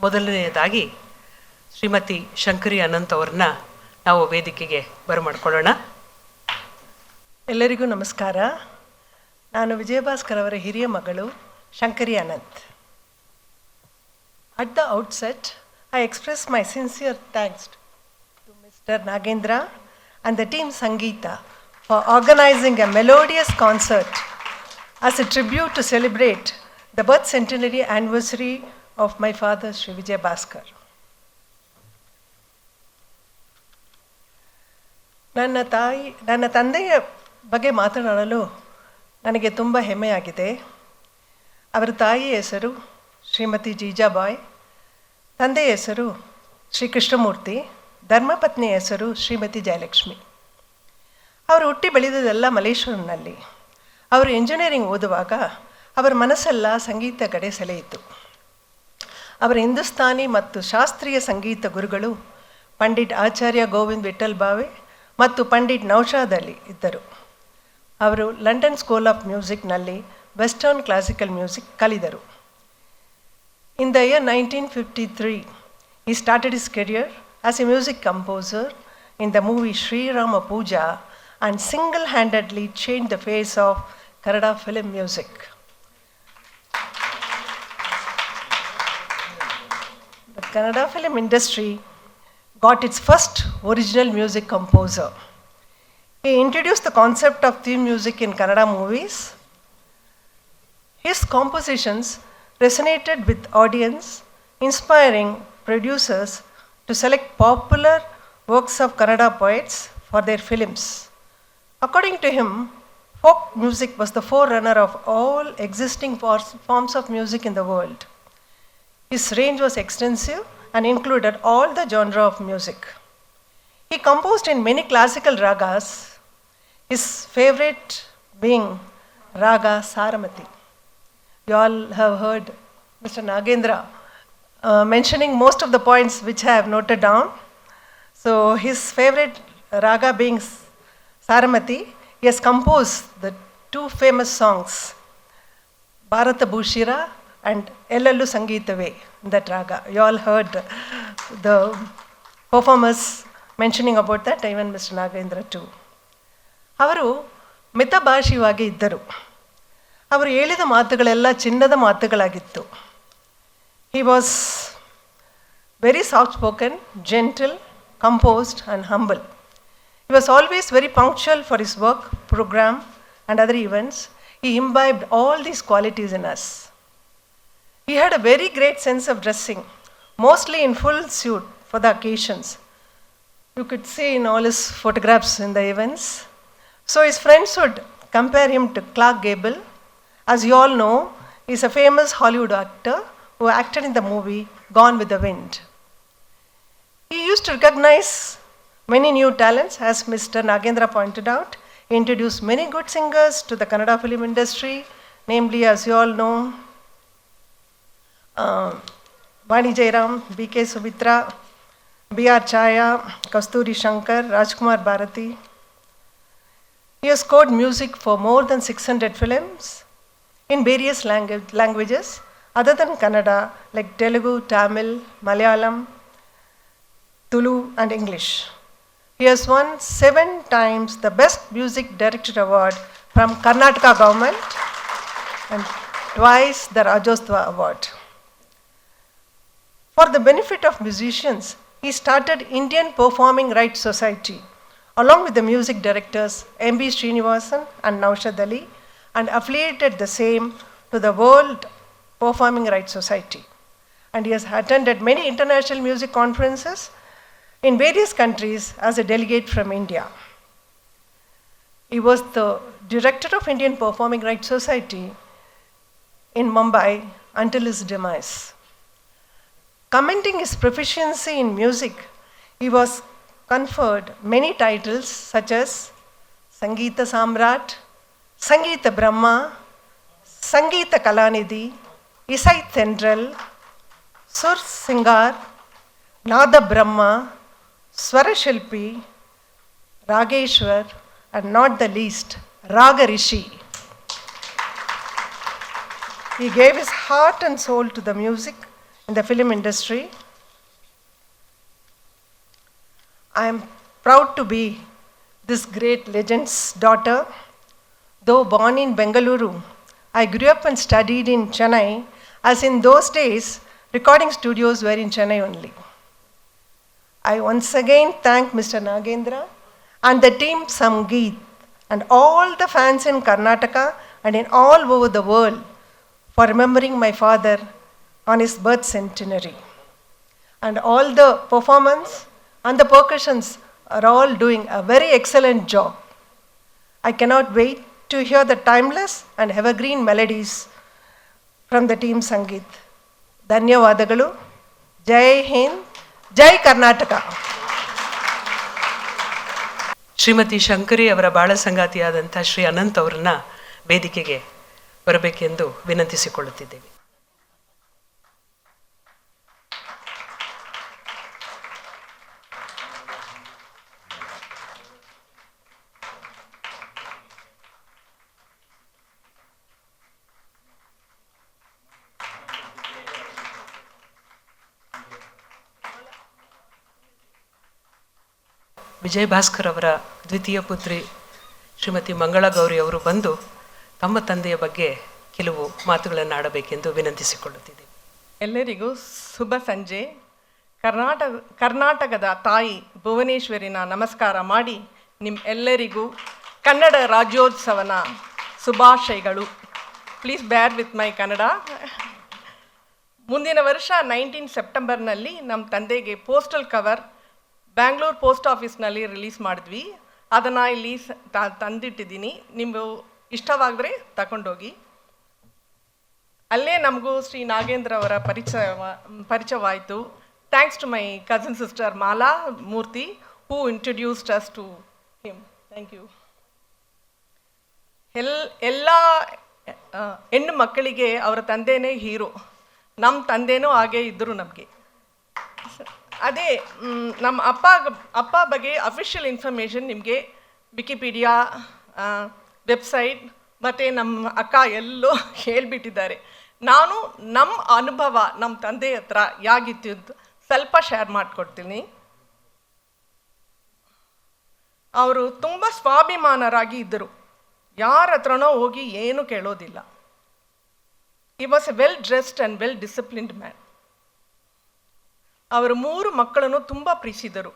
ಮೊದಲನೆಯದಾಗಿ ಶ್ರೀಮತಿ ಶಂಕರಿ ಅನಂತ್ ಅವ್ರನ್ನ ನಾವು ವೇದಿಕೆಗೆ ಬರಮಾಡ್ಕೊಳ್ಳೋಣ. ಎಲ್ಲರಿಗೂ ನಮಸ್ಕಾರ. ನಾನು ವಿಜಯಭಾಸ್ಕರ್ ಅವರ ಹಿರಿಯ ಮಗಳು Shankari Ananth. At the outset, I express my sincere thanks to Mr. Nagendra and the team Sangeeta for organizing a melodious concert as a tribute to celebrate the birth centenary anniversary of my father, Sri Vijay Bhaskar. ನನ್ನ ತಂದೆಯ ಬಗ್ಗೆ ಮಾತನಾಡಲು ನನಗೆ ತುಂಬ ಹೆಮ್ಮೆಯಾಗಿದೆ. ಅವರ ತಾಯಿಯ ಹೆಸರು ಶ್ರೀಮತಿ ಜೀಜಾಬಾಯ್, ತಂದೆಯ ಹೆಸರು ಶ್ರೀ ಕೃಷ್ಣಮೂರ್ತಿ, ಧರ್ಮಪತ್ನಿಯ ಹೆಸರು ಶ್ರೀಮತಿ ಜಯಲಕ್ಷ್ಮಿ. ಅವರು ಹುಟ್ಟಿ ಬೆಳೆದದೆಲ್ಲ ಮಲೇಶ್ವರಂನಲ್ಲಿ. ಅವರು ಇಂಜಿನಿಯರಿಂಗ್ ಓದುವಾಗ ಅವರ ಮನಸ್ಸೆಲ್ಲ ಸಂಗೀತ ಕಡೆ ಸೆಳೆಯಿತು. ಅವರ ಹಿಂದೂಸ್ತಾನಿ ಮತ್ತು ಶಾಸ್ತ್ರೀಯ ಸಂಗೀತ ಗುರುಗಳು ಪಂಡಿತ್ ಆಚಾರ್ಯ ಗೋವಿಂದ್ ವಿಠಲ್ ಭಾವೆ ಮತ್ತು ಪಂಡಿತ್ ನೌಶಾದ್ ಅಲಿ ಇದ್ದರು. ಅವರು ಲಂಡನ್ ಸ್ಕೂಲ್ ಆಫ್ ಮ್ಯೂಸಿಕ್ನಲ್ಲಿ ವೆಸ್ಟರ್ನ್ ಕ್ಲಾಸಿಕಲ್ ಮ್ಯೂಸಿಕ್ ಕಲಿದರು. In the year 1953, he started his career as a music composer in the movie Sri Rama Pooja and single-handedly changed the face of Kannada film music. The Kannada film industry got its first original music composer. He introduced the concept of theme music in Kannada movies. His compositions resonated with audience, inspiring producers to select popular works of Kannada poets for their films. According to him, folk music was the forerunner of all existing forms of music in the world. His range was extensive and included all the genre of music. He composed in many classical ragas, his favorite being Raga Saramati. You all have heard Mr. Nagendra mentioning most of the points which I have noted down. So his favorite raga being Saramati, he has composed the two famous songs, Bharata Bhushira and Ellallu Sangeetave, in that raga. You all heard the performers mentioning about that, even Mr. Nagendra too. ಅವರು ಮಿತಭಾಷಿಯಾಗಿ ಇದ್ದರು. ಅವರು ಹೇಳಿದ ಮಾತುಗಳೆಲ್ಲ ಚಿನ್ನದ ಮಾತುಗಳಾಗಿತ್ತು. He was very soft-spoken, gentle, composed and humble. He was always very punctual for his work, program and other events. He imbibed all these qualities in us. He had a very great sense of dressing, mostly in full suit for the occasions. You could see in all his photographs in the events. So his friends would compare him to Clark Gable. As you all know, he is a famous Hollywood actor who acted in the movie Gone with the Wind. He used to recognize many new talents, as Mr. Nagendra pointed out. He introduced many good singers to the Kannada film industry, namely, as you all know, Vani Jairam, B.K. Subhitra, B.R. Chaya, Kasturi Shankar, Rajkumar Bharati. He has scored music for more than 600 films in various languages other than Kannada, like Telugu, Tamil, Malayalam, Tulu and English. He has won 7 times the Best Music Director Award from Karnataka government and twice the Rajyotsava Award. For the benefit of musicians, he started Indian Performing Rights Society along with the music directors M.B. Srinivasan and Naushad Ali, and affiliated the same to the World Performing Rights Society. And he has attended many international music conferences in various countries as a delegate from India. He was the director of Indian Performing Rights Society in Mumbai until his demise. Commenting his proficiency in music, he was conferred many titles such as Sangeeta Samrat, Sangeeta Brahma, Sangeeta Kalanidhi, Isai Tendral, Sur Singar, Nada Brahma, Swara Shilpi, Rageshwar, and not the least, Raga Rishi. He gave his heart and soul to the music. in the film industry. I am proud to be this great legend's daughter. Though born in Bengaluru, I grew up and studied in Chennai, as in those days, recording studios were in Chennai only. I once again thank Mr. Nagendra and the team Samgeet and all the fans in Karnataka and in all over the world for remembering my father on his birth centenary. And all the performance and the percussions are all doing a very excellent job. I cannot wait to hear the timeless and evergreen melodies from the team Sangeet. ಧನ್ಯವಾದಗಳು. ಜೈ ಹಿಂದ್, ಜೈ ಕರ್ನಾಟಕ. ಶ್ರೀಮತಿ ಶಂಕರಿ ಅವರ ಬಾಳ ಸಂಗಾತಿಯಾದಂಥ ಶ್ರೀ ಅನಂತ್ ಅವರನ್ನ ವೇದಿಕೆಗೆ ಬರಬೇಕೆಂದು ವಿನಂತಿಸಿಕೊಳ್ಳುತ್ತಿದ್ದೇವೆ. ವಿಜಯ್ ಭಾಸ್ಕರ್ ಅವರ ದ್ವಿತೀಯ ಪುತ್ರಿ ಶ್ರೀಮತಿ ಮಂಗಳಾ ಗೌರಿ ಅವರು ಬಂದು ತಮ್ಮ ತಂದೆಯ ಬಗ್ಗೆ ಕೆಲವು ಮಾತುಗಳನ್ನು ಆಡಬೇಕೆಂದು ವಿನಂತಿಸಿಕೊಳ್ಳುತ್ತಿದ್ದೇವೆ. ಎಲ್ಲರಿಗೂ ಶುಭ ಸಂಜೆ. ಕರ್ನಾಟಕದ ತಾಯಿ ಭುವನೇಶ್ವರಿನ ನಮಸ್ಕಾರ ಮಾಡಿ ಎಲ್ಲರಿಗೂ ಕನ್ನಡ ರಾಜ್ಯೋತ್ಸವನ ಶುಭಾಶಯಗಳು. ಪ್ಲೀಸ್ ಬೇರ್ ವಿತ್ ಮೈ ಕನ್ನಡ. ಮುಂದಿನ ವರ್ಷ 19 ಸೆಪ್ಟೆಂಬರ್ನಲ್ಲಿ ನಮ್ಮ ತಂದೆಗೆ ಪೋಸ್ಟಲ್ ಕವರ್ ಬ್ಯಾಂಗ್ಳೂರ್ ಪೋಸ್ಟ್ ಆಫೀಸ್ನಲ್ಲಿ ರಿಲೀಸ್ ಮಾಡಿದ್ವಿ. ಅದನ್ನು ಇಲ್ಲಿ ತಂದಿಟ್ಟಿದ್ದೀನಿ. ನೀವು ಇಷ್ಟವಾದರೆ ತಗೊಂಡೋಗಿ. ಅಲ್ಲೇ ನಮಗೂ ಶ್ರೀ ನಾಗೇಂದ್ರ ಅವರ ಪರಿಚಯವಾಯಿತು. Thanks to my cousin sister Mala Murthy who introduced us to him. Thank you. ಎಲ್ಲ ಹೆಣ್ಣು ಮಕ್ಕಳಿಗೆ ಅವರ ತಂದೆಯೇ ಹೀರೋ. ನಮ್ಮ ತಂದೆನೂ ಹಾಗೇ ಇದ್ದರು ನಮಗೆ. ಅದೇ ನಮ್ಮ ಅಪ್ಪ ಬಗ್ಗೆ ಅಫಿಷಿಯಲ್ ಇನ್ಫಾರ್ಮೇಷನ್ ನಿಮಗೆ ವಿಕಿಪೀಡಿಯಾ, ವೆಬ್ಸೈಟ್ ಮತ್ತು ನಮ್ಮ ಅಕ್ಕ ಎಲ್ಲೋ ಹೇಳಿಬಿಟ್ಟಿದ್ದಾರೆ. ನಾನು ನಮ್ಮ ಅನುಭವ ನಮ್ಮ ತಂದೆ ಹತ್ರ ಯಾಗಿತ್ತು ಸ್ವಲ್ಪ ಶೇರ್ ಮಾಡಿಕೊಡ್ತೀನಿ. ಅವರು ತುಂಬ ಸ್ವಾಭಿಮಾನರಾಗಿ ಇದ್ದರು. ಯಾರ ಹತ್ರನೋ ಹೋಗಿ ಏನೂ ಕೇಳೋದಿಲ್ಲ. He was A well dressed and well disciplined man. ಅವರು 3 ಮಕ್ಕಳನ್ನು ತುಂಬ ಪ್ರೀತಿಸಿದರು.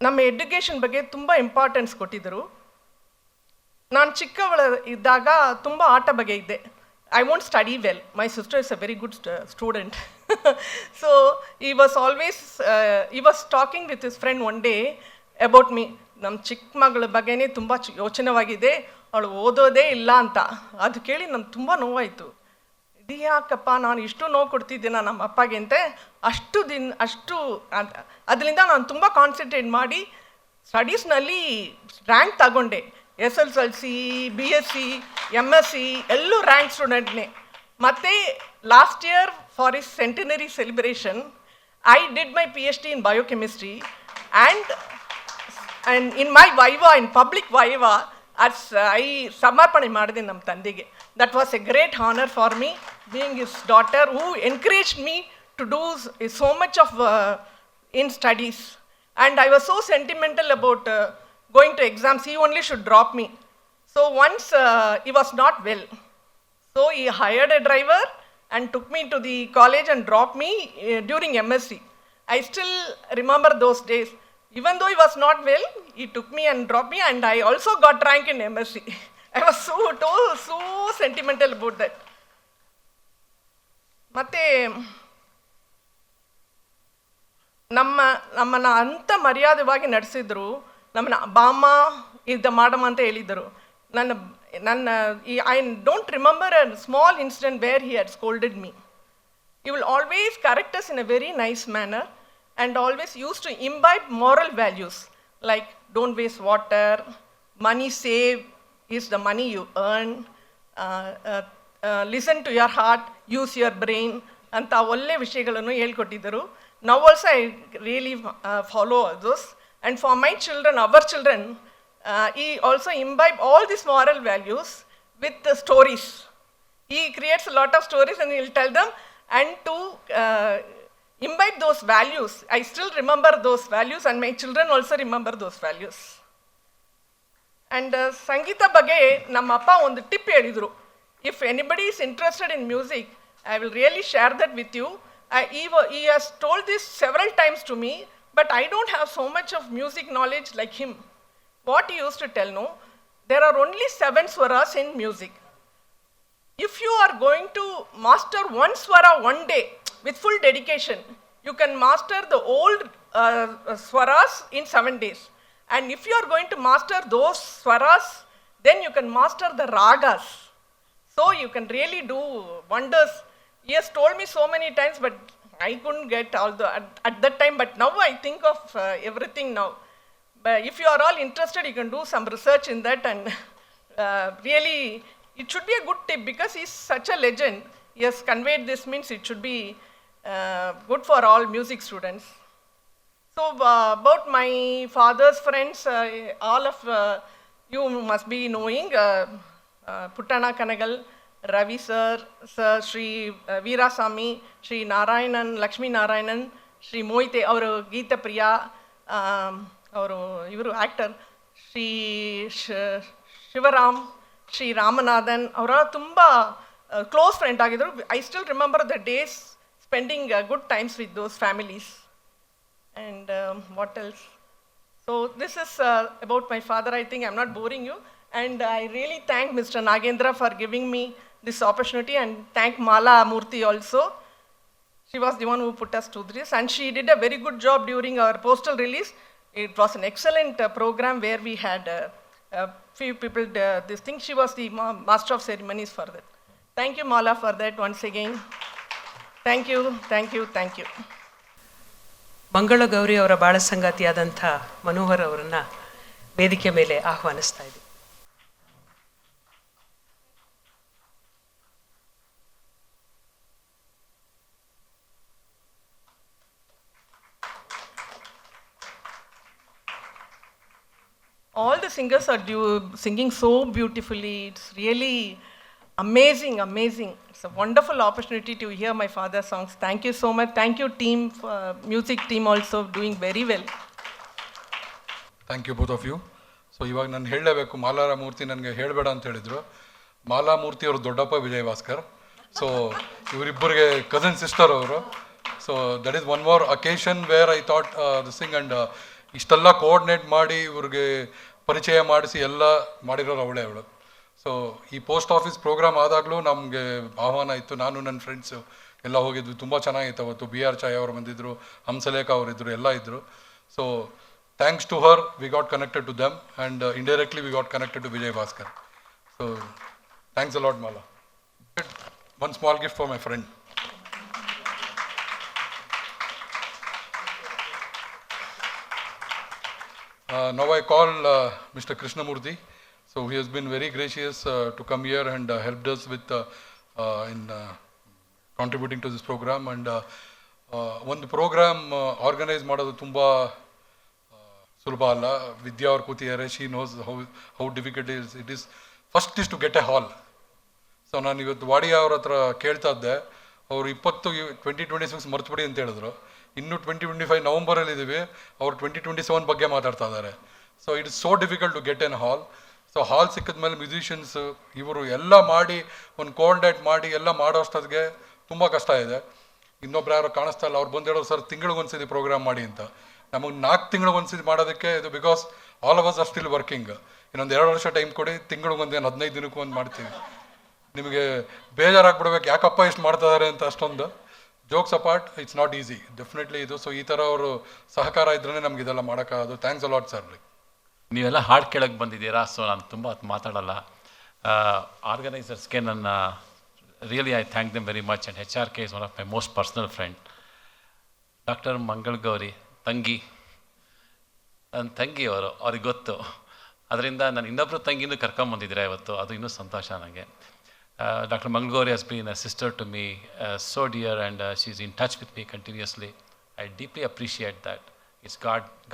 ನಮ್ಮ ಎಡ್ಯುಕೇಷನ್ ಬಗ್ಗೆ ತುಂಬ ಇಂಪಾರ್ಟೆನ್ಸ್ ಕೊಟ್ಟಿದ್ದರು. ನಾನು ಚಿಕ್ಕವಳ ಇದ್ದಾಗ ತುಂಬ ಆಟ ಬಗ್ಗೆ ಇದ್ದೆ. I won't study well. My sister is a very good student. So he was talking with his friend one day about me. ನಮ್ಮ ಚಿಕ್ಕ ಮಗಳ ಬಗ್ಗೆನೇ ತುಂಬ ಯೋಚನೆವಾಗಿದೆ, ಅವಳು ಓದೋದೇ ಇಲ್ಲ ಅಂತ. ಅದು ಕೇಳಿ ನನಗೆ ತುಂಬ ನೋವಾಯಿತು. ಇದು ಯಾಕಪ್ಪ, ನಾನು ಇಷ್ಟು ನೋವು ಕೊಡ್ತಿದ್ದೀನ ನಮ್ಮ ಅಪ್ಪಗೆ ಅಂತ. ಅಷ್ಟು ಅದರಿಂದ ನಾನು ತುಂಬ ಕಾನ್ಸಂಟ್ರೇಟ್ ಮಾಡಿ ಸ್ಟಡೀಸ್ನಲ್ಲಿ ರ್ಯಾಂಕ್ ತಗೊಂಡೆ. SSLC, BSc, MSc ಎಲ್ಲೂ ರ್ಯಾಂಕ್ ಸ್ಟೂಡೆಂಟ್ನೇ. ಮತ್ತು last year for is centenary celebration I did my PhD in biochemistry and in my viva, in public viva I ಸಮರ್ಪಣೆ ಮಾಡಿದೆ ನಮ್ಮ ತಂದೆಗೆ. That was A great honour for me being his daughter who encouraged me to do so much of in studies, and I was so sentimental about going to exams. He only should drop me. So once he was not well, so he hired a driver and took me to the college and dropped me during MSc. I still remember those days. Even though he was not well, he took me and dropped me, and I also got rank in MSc. I was so sentimental about that. ಮತ್ತೆ ನಮ್ಮನ್ನು ಅಂಥ ಮರ್ಯಾದವಾಗಿ ನಡೆಸಿದ್ರು. ನಮ್ಮನ್ನ ಬಾಮ್ಮ ಇದ್ದ ಮಾಡಮ್ಮ ಅಂತ ಹೇಳಿದರು. I don't remember a small incident wear he had scolded me. He will always correct us in a very nice manner and always used to imbibe moral values like don't waste water, money saved is the money you earn, listen to your heart, use your brain ಅಂತ ಒಳ್ಳೆ ವಿಷಯಗಳನ್ನು ಹೇಳ್ಕೊಟ್ಟಿದ್ದರು. Now also I really follow those, and for my children, our children, he also imbibe all these moral values with the stories. He creates a lot of stories and he'll tell them, and to imbibe those values. I still remember those values, and my children also remember those values. And ಸಂಗೀತ ಬಗ್ಗೆ ನಮ್ಮ ಅಪ್ಪ ಒಂದು tip ಹೇಳಿದರು. If anybody is interested in music, I will really share that with you. He has told this several times to me, but I don't have so much of music knowledge like him. What he used to tell, no, there are only 7 swaras in music. If you are going to master one swara one day with full dedication, you can master the old swaras in 7 days. And if you are going to master those swaras, then you can master the ragas. So you can really do wonders. He has told me so many times, but I couldn't get all the at that time. But now I think of everything now. But if you are all interested, you can do some research in that, and really, it should be a good tip because he's such a legend. He has conveyed this, means it should be good for all music students. So about my father's friends, all of you must be knowing Puttana Kanagal, Ravi sir, Sri Veerasamy, Sri Narayanan, Lakshmi Narayanan, Sri Moite, our Geeta Priya, ಅವರು ಇವರು actor Shri Shivaram, Shri Ramanathan ಅವರ ತುಂಬ close friend ಆಗಿದ್ದರು. I still remember the days spending good times with those families. And what else? So this is about my father. I think I am not boring you. And I really thank mister Nagendra for giving me this opportunity, and thank Mala Murthy also. She was the one who put us to this, and she did a very good job during our postal release. It was an excellent program where we had few people this thing. She was the master of ceremonies for that. Thank you, Mala, for that once again. Thank you, thank you, thank you. ಮಂಗಳ ಗೌರಿ ಅವರ ಬಾಳ ಸಂಗಾತಿಯಾದಂಥ ಮನೋಹರ್ ಅವರನ್ನು ವೇದಿಕೆ ಮೇಲೆ ಆಹ್ವಾನಿಸ್ತಾ ಇದ್ದೀವಿ. All the singers are singing so beautifully. It's really amazing, amazing. It's a wonderful opportunity to hear my father's songs. Thank you so much. Thank you, team, music team also doing very well. Thank you both of you. So ಇವಾಗ ನಾನು ಹೇಳಲೇಬೇಕು, ಮಾಲಾ ಮೂರ್ತಿ ನನಗೆ ಹೇಳಬೇಡ ಅಂತ ಹೇಳಿದರು. ಮಾಲಾ ಮೂರ್ತಿ ಅವರು ದೊಡ್ಡಪ್ಪ Vijay Bhaskar. So ಇವರಿಬ್ಬರಿಗೆ ಕಸಿನ್ ಸಿಸ್ಟರ್ ಅವರು. So that is one more occasion where I thought this thing. And ಇಷ್ಟೆಲ್ಲ ಕೋಆರ್ಡಿನೇಟ್ ಮಾಡಿ ಇವ್ರಿಗೆ ಪರಿಚಯ ಮಾಡಿಸಿ ಎಲ್ಲ ಮಾಡಿರೋರು ಅವಳು. ಸೊ ಈ ಪೋಸ್ಟ್ ಆಫೀಸ್ ಪ್ರೋಗ್ರಾಮ್ ಆದಾಗಲೂ ನಮಗೆ ಆಹ್ವಾನ ಇತ್ತು. ನಾನು ನನ್ನ ಫ್ರೆಂಡ್ಸು ಎಲ್ಲ ಹೋಗಿದ್ವಿ. ತುಂಬ ಚೆನ್ನಾಗಿತ್ತು ಅವತ್ತು. BR ಚಾಯ್ ಅವರು ಬಂದಿದ್ದರು, ಹಂಸಲೇಖ ಅವರಿದ್ದರು, ಎಲ್ಲ ಇದ್ದರು. So thanks to her we got connected to them, and indirectly we got connected to Vijay Bhaskar. So thanks a lot Mala. One small gift for my friend. Now I call Mr. Krishnamurthy. So he has been very gracious to come here and helped us with in contributing to this program. And ಒಂದು programme organise ಮಾಡೋದು ತುಂಬ ಸುಲಭ ಅಲ್ಲ. ವಿದ್ಯಾ ಅವ್ರು ಕೂತಿದ್ದಾರೆ. She knows how difficult it is. First is to get a hall. So ನಾನು ಇವತ್ತು ವಾಡಿಯಾ ಅವ್ರ ಹತ್ರ ಕೇಳ್ತಾ ಇದ್ದೆ. ಅವರು 2026 ಮರ್ತುಬಿಡಿ ಅಂತ ಹೇಳಿದ್ರು. ಇನ್ನು 2025 ನವಂಬರಲ್ಲಿದ್ದೀವಿ. ಅವರು 2027 ಬಗ್ಗೆ ಮಾತಾಡ್ತಾ ಇದ್ದಾರೆ. So it is so difficult to get an hall. So hall ಸಿಕ್ಕಿದ ಮೇಲೆ ಮ್ಯೂಸಿಷಿಯನ್ಸ್ ಇವರು ಎಲ್ಲ ಮಾಡಿ ಒಂದು ಕೋಆರ್ಡಿನೇಟ್ ಮಾಡಿ ಎಲ್ಲ ಮಾಡೋ ಅಷ್ಟೊತ್ತಿಗೆ ತುಂಬ ಕಷ್ಟ ಇದೆ. ಇನ್ನೊಬ್ರು ಯಾರು ಕಾಣಿಸ್ತಾ ಇಲ್ಲ. ಅವ್ರು ಬಂದು ಹೇಳೋರು, ಸರ್ ತಿಂಗಳಿಗೊಂದ್ಸತಿ ಪ್ರೋಗ್ರಾಮ್ ಮಾಡಿ ಅಂತ. ನಮಗೆ 4 ತಿಂಗಳಿಗೊಂದ್ಸತಿ ಮಾಡೋದಕ್ಕೆ ಇದು, because all of us are still working. ಇನ್ನೊಂದು 2 ವರ್ಷ ಟೈಮ್ ಕೊಡಿ, ತಿಂಗಳಿಗೊಂದು 15 ದಿನಕ್ಕೂ ಒಂದು ಮಾಡ್ತೀವಿ. ನಿಮಗೆ ಬೇಜಾರಾಗ್ಬಿಡ್ಬೇಕು, ಯಾಕಪ್ಪ ಇಷ್ಟು ಮಾಡ್ತಾ ಇದ್ದಾರೆ ಅಂತ. ಅಷ್ಟೊಂದು jokes apart, it's not easy definitely ಇದು. ಸೊ ಈ ಥರ ಅವರು ಸಹಕಾರ ಇದ್ರೇ ನಮ್ಗೆ ಇದೆಲ್ಲ ಮಾಡೋಕ್ಕಾಗೋದು. Thanks a lot sir. ನೀವೆಲ್ಲ ಹಾಡು ಕೇಳಕ್ಕೆ ಬಂದಿದ್ದೀರಾ. ಸೊ ನಾನು ತುಂಬ ಮಾತಾಡಲ್ಲ. ಆರ್ಗನೈಸರ್ಸ್ಗೆ ನನ್ನ really I thank them very much. And HRK is one of my most personal friend. Doctor Mangal Gauri ತಂಗಿ, ನನ್ನ ತಂಗಿ ಅವರು, ಅವ್ರಿಗೆ ಗೊತ್ತು. ಅದರಿಂದ ನಾನು ಇನ್ನೊಬ್ಬರು ತಂಗಿನೂ ಕರ್ಕೊಂಬಂದಿದ್ದೀರಾ ಇವತ್ತು, ಅದು ಇನ್ನೂ ಸಂತೋಷ ನನಗೆ. Dr. Mangal Gauri has been a sister to me, so dear, and she's in touch with me continuously. I deeply appreciate that. It's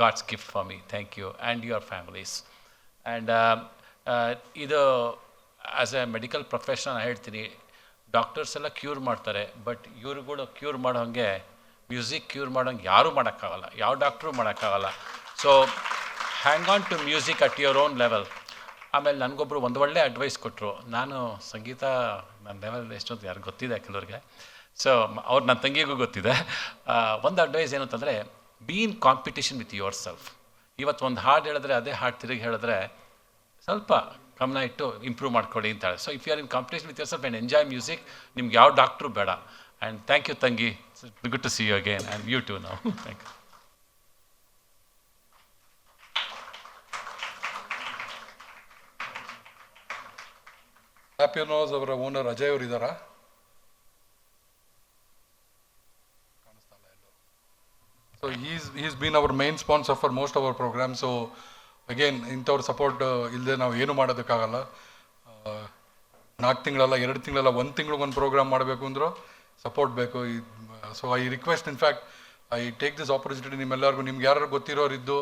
God's gift for me. Thank you, and your families. And ಇದು as A medical professional ಹೇಳ್ತೀನಿ, doctors ಎಲ್ಲ cure ಮಾಡ್ತಾರೆ, but ಇವ್ರುಗಳು cure ಮಾಡೋ ಹಾಗೆ music cure ಮಾಡೋಂಗೆ ಯಾರೂ ಮಾಡೋಕ್ಕಾಗಲ್ಲ, ಯಾವ ಡಾಕ್ಟ್ರೂ ಮಾಡೋಕ್ಕಾಗಲ್ಲ. So hang on to music at your own level. ಆಮೇಲೆ ನನಗೊಬ್ಬರು ಒಂದು ಒಳ್ಳೆ ಅಡ್ವೈಸ್ ಕೊಟ್ಟರು. ನಾನು ಸಂಗೀತ ನನ್ನ ಲೆವೆಲ್ ಎಷ್ಟು ಅಂತ ಯಾರು ಗೊತ್ತಿದೆ ಕೆಲವ್ರಿಗೆ, ಸೊ ಅವ್ರು ನನ್ನ ತಂಗಿಗೂ ಗೊತ್ತಿದೆ. ಒಂದು ಅಡ್ವೈಸ್ ಏನು ಅಂತಂದರೆ, B in competition with your self. ಇವತ್ತು ಒಂದು ಹಾಡು ಹೇಳಿದ್ರೆ ಅದೇ ಹಾಡು ತಿರುಗಿ ಹೇಳಿದ್ರೆ ಸ್ವಲ್ಪ ಗಮನ ಇಟ್ಟು ಇಂಪ್ರೂವ್ ಮಾಡ್ಕೊಳ್ಳಿ ಅಂತಾಳೆ. So if you are in competition with yourself and enjoy music, ನಿಮ್ಗೆ ಯಾವ ಡಾಕ್ಟ್ರು ಬೇಡ. ಆ್ಯಂಡ್ ಥ್ಯಾಂಕ್ ಯು ತಂಗಿ, good to see you again and you too now. Thank you. Happy nose ಅವರ ಓನರ್ ಅಜಯ್ ಅವರು ಇದ್ದಾರಾ? So he's been our main sponsor for most of our programs. So again, ಇಂಥವ್ರ support ಇಲ್ಲದೆ ನಾವು ಏನು ಮಾಡೋದಕ್ಕಾಗಲ್ಲ. 4 ತಿಂಗಳಲ್ಲ, 2 ತಿಂಗಳಲ್ಲ, 1 ತಿಂಗಳಿಗೆ ಒಂದು ಪ್ರೋಗ್ರಾಮ್ ಮಾಡಬೇಕು ಅಂದರೂ ಸಪೋರ್ಟ್ ಬೇಕು. So I request, in fact I take this opportunity, ನಿಮ್ಮೆಲ್ಲರಿಗೂ, ನಿಮ್ಗೆ ಯಾರು ಗೊತ್ತಿರೋರಿದ್ದು